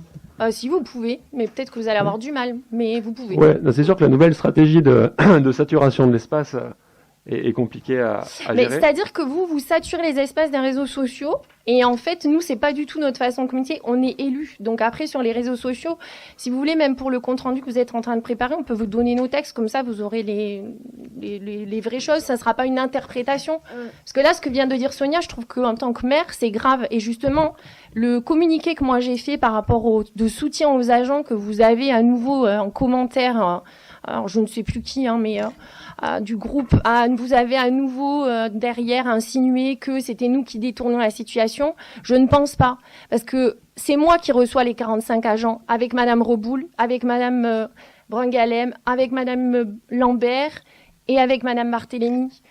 Si vous pouvez, mais peut-être que vous allez avoir du mal, mais vous pouvez. Ouais, c'est sûr que la nouvelle stratégie de saturation de l'espace est compliqué à Mais gérer. c'est-à-dire que vous saturez les espaces des réseaux sociaux et en fait, nous, c'est pas du tout notre façon de communiquer. On est élus. Donc après, sur les réseaux sociaux, si vous voulez, même pour le compte-rendu que vous êtes en train de préparer, on peut vous donner nos textes. Comme ça, vous aurez les vraies choses. Ça sera pas une interprétation. Parce que là, ce que vient de dire Sonia, je trouve qu'en tant que maire, c'est grave. Et justement, le communiqué que moi j'ai fait par rapport de soutien aux agents que vous avez à nouveau en commentaire, alors je ne sais plus qui, mais du groupe, vous avez à nouveau derrière insinué que c'était nous qui détournions la situation. Je ne pense pas, parce que c'est moi qui reçois les 45 agents avec Madame Reboul, avec Madame Brungalem, avec Madame Lambert et avec Madame Barthélémy.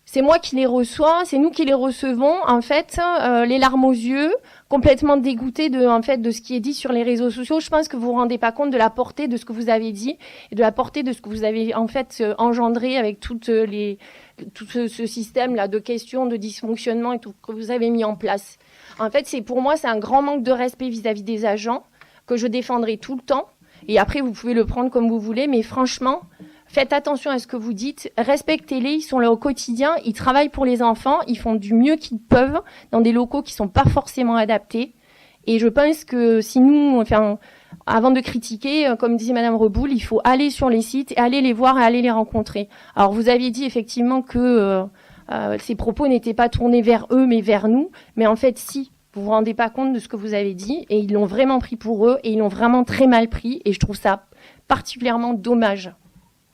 C'est moi qui les reçois, c'est nous qui les recevons, en fait, les larmes aux yeux, complètement dégoûtés de ce qui est dit sur les réseaux sociaux. Je pense que vous vous rendez pas compte de la portée de ce que vous avez dit et de la portée de ce que vous avez en fait engendré avec tout ce système-là de questions, de dysfonctionnement et tout que vous avez mis en place. En fait, pour moi, c'est un grand manque de respect vis-à-vis des agents que je défendrai tout le temps. Et après, vous pouvez le prendre comme vous voulez, mais franchement, faites attention à ce que vous dites, respectez-les, ils sont là au quotidien, ils travaillent pour les enfants, ils font du mieux qu'ils peuvent dans des locaux qui sont pas forcément adaptés. Et je pense que si nous, avant de critiquer, comme disait Madame Reboul, il faut aller sur les sites, aller les voir et aller les rencontrer. Alors vous aviez dit effectivement que ces propos n'étaient pas tournés vers eux mais vers nous, mais en fait si. Vous vous rendez pas compte de ce que vous avez dit et ils l'ont vraiment pris pour eux et ils l'ont vraiment très mal pris et je trouve ça particulièrement dommage.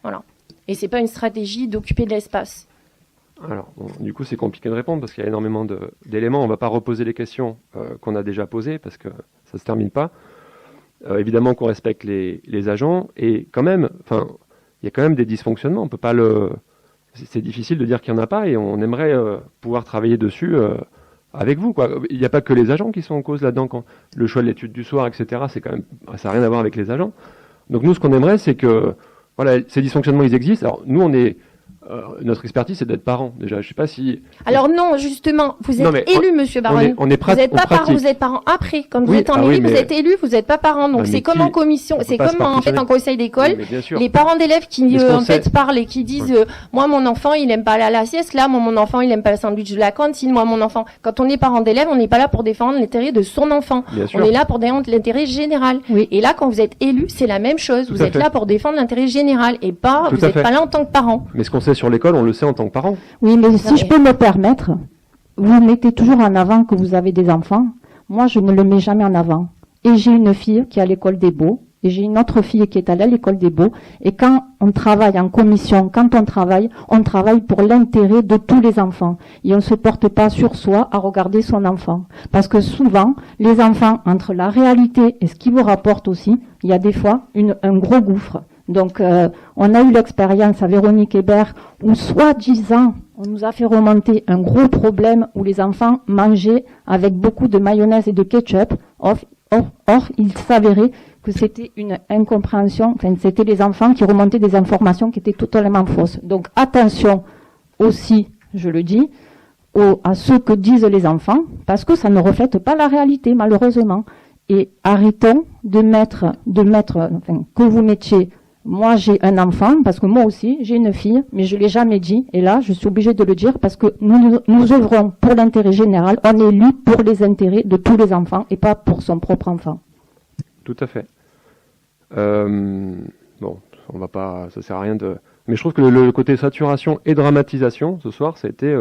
Voilà. Et c'est pas une stratégie d'occuper de l'espace. Alors, du coup, c'est compliqué de répondre parce qu'il y a énormément d'éléments. On ne va pas reposer les questions qu'on a déjà posées parce que ça ne se termine pas. Évidemment qu'on respecte les agents et quand même, il y a quand même des dysfonctionnements. On peut pas c'est difficile de dire qu'il n'y en a pas et on aimerait pouvoir travailler dessus avec vous, quoi. Il n'y a pas que les agents qui sont en cause là-dedans. Quand le choix de l'étude du soir, etc., c'est quand même, ça n'a rien à voir avec les agents. Donc nous, ce qu'on aimerait, c'est que voilà, ces dysfonctionnements, ils existent. Alors nous, notre expertise, c'est d'être parents. Déjà, je sais pas si. Alors non, justement, vous êtes élu, Monsieur Baron. Vous n'êtes pas parent, vous êtes parent après. Quand vous êtes en mairie, vous êtes élu, vous n'êtes pas parent. Donc c'est comme en commission, c'est comme en conseil d'école. Les parents d'élèves qui parlent et qui disent, moi mon enfant, il aime pas aller à la sieste. Là, mon enfant, il aime pas le sandwich de la cantine. Moi, mon enfant. Quand on est parent d'élève, on n'est pas là pour défendre l'intérêt de son enfant. On est là pour défendre l'intérêt général. Et là, quand vous êtes élu, c'est la même chose. Vous êtes là pour défendre l'intérêt général et pas, vous n'êtes pas là en tant que parent. Mais ce qu'on sait sur l'école, on le sait en tant que parent. Oui, mais si je peux me permettre, vous mettez toujours en avant que vous avez des enfants. Moi, je ne le mets jamais en avant. Et j'ai une fille qui est à l'école des Beaux, et j'ai une autre fille qui est allée à l'école des Beaux. Et quand on travaille en commission, quand on travaille pour l'intérêt de tous les enfants. Et on ne se porte pas sur soi à regarder son enfant. Parce que souvent, les enfants, entre la réalité et ce qu'ils vous rapportent aussi, il y a des fois un gros gouffre. Donc, on a eu l'expérience à Véronique Hébert où, soi-disant, on nous a fait remonter un gros problème où les enfants mangeaient avec beaucoup de mayonnaise et de ketchup. Or il s'avérait que c'était une incompréhension. Enfin, c'était les enfants qui remontaient des informations qui étaient totalement fausses. Donc, attention aussi, je le dis, à ce que disent les enfants, parce que ça ne reflète pas la réalité, malheureusement. Et arrêtons que vous mettiez. Moi, j'ai un enfant, parce que moi aussi, j'ai une fille, mais je ne l'ai jamais dit. Et là, je suis obligée de le dire parce que nous œuvrons pour l'intérêt général. On est élu pour les intérêts de tous les enfants et pas pour son propre enfant. Tout à fait. Bon, on va pas, ça sert à rien de. Mais je trouve que le côté saturation et dramatisation ce soir, ça a été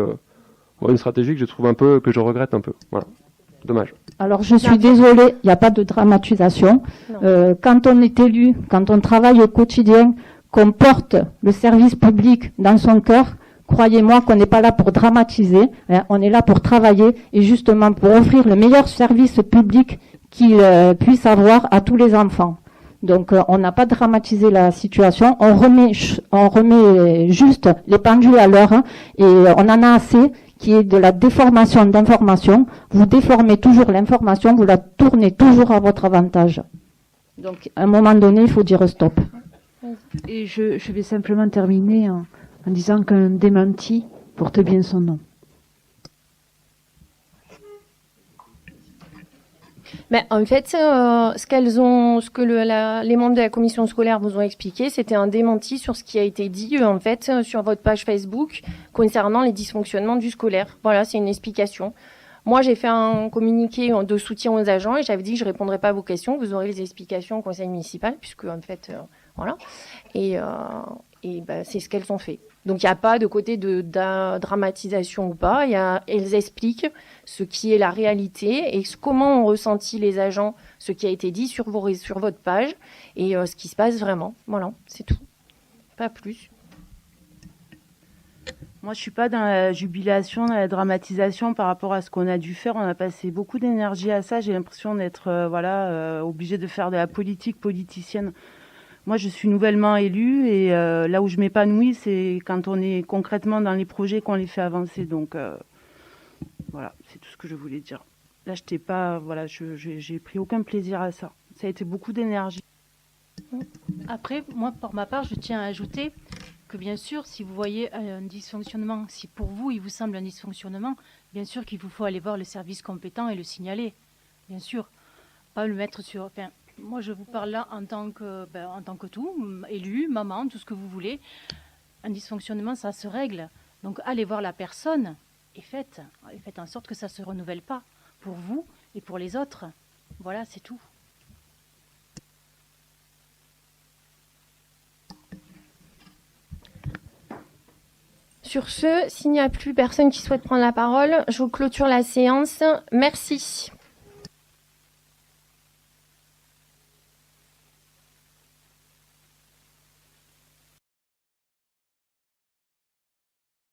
une stratégie que je trouve que je regrette un peu. Voilà. Dommage. Alors, je suis désolée, il n'y a pas de dramatisation. Quand on est élu, quand on travaille au quotidien, qu'on porte le service public dans son cœur, croyez-moi qu'on n'est pas là pour dramatiser, on est là pour travailler et justement pour offrir le meilleur service public qu'il puisse avoir à tous les enfants. Donc, on n'a pas dramatisé la situation, on remet juste les pendules à l'heure et on en a assez qui est de la déformation d'information. Vous déformez toujours l'information, vous la tournez toujours à votre avantage. Donc, à un moment donné, il faut dire stop. Et je vais simplement terminer en disant qu'un démenti porte bien son nom. Mais en fait, ce que les membres de la commission scolaire vous ont expliqué, c'était un démenti sur ce qui a été dit en fait sur votre page Facebook concernant les dysfonctionnements du scolaire. Voilà, c'est une explication. Moi, j'ai fait un communiqué de soutien aux agents et j'avais dit que je répondrais pas à vos questions. Vous aurez les explications au conseil municipal, puisque en fait, voilà. Et c'est ce qu'elles ont fait. Donc, il n'y a pas de côté de dramatisation ou pas. Elles expliquent ce qui est la réalité et comment ont ressenti les agents ce qui a été dit sur votre page et ce qui se passe vraiment. Voilà, c'est tout. Pas plus. Moi, je ne suis pas dans la jubilation, dans la dramatisation par rapport à ce qu'on a dû faire. On a passé beaucoup d'énergie à ça. J'ai l'impression d'être obligée de faire de la politique politicienne. Moi, je suis nouvellement élue et là où je m'épanouis, c'est quand on est concrètement dans les projets qu'on les fait avancer. Donc, voilà, c'est tout ce que je voulais dire. Là, j'ai pris aucun plaisir à ça. Ça a été beaucoup d'énergie. Après, moi, pour ma part, je tiens à ajouter que bien sûr, si vous voyez un dysfonctionnement, si pour vous, il vous semble un dysfonctionnement, bien sûr qu'il vous faut aller voir le service compétent et le signaler. Bien sûr. Pas le mettre sur... Enfin, moi, je vous parle là en tant que tout, élu, maman, tout ce que vous voulez. Un dysfonctionnement, ça se règle. Donc, allez voir la personne et faites en sorte que ça ne se renouvelle pas pour vous et pour les autres. Voilà, c'est tout. Sur ce, s'il n'y a plus personne qui souhaite prendre la parole, je clôture la séance. Merci.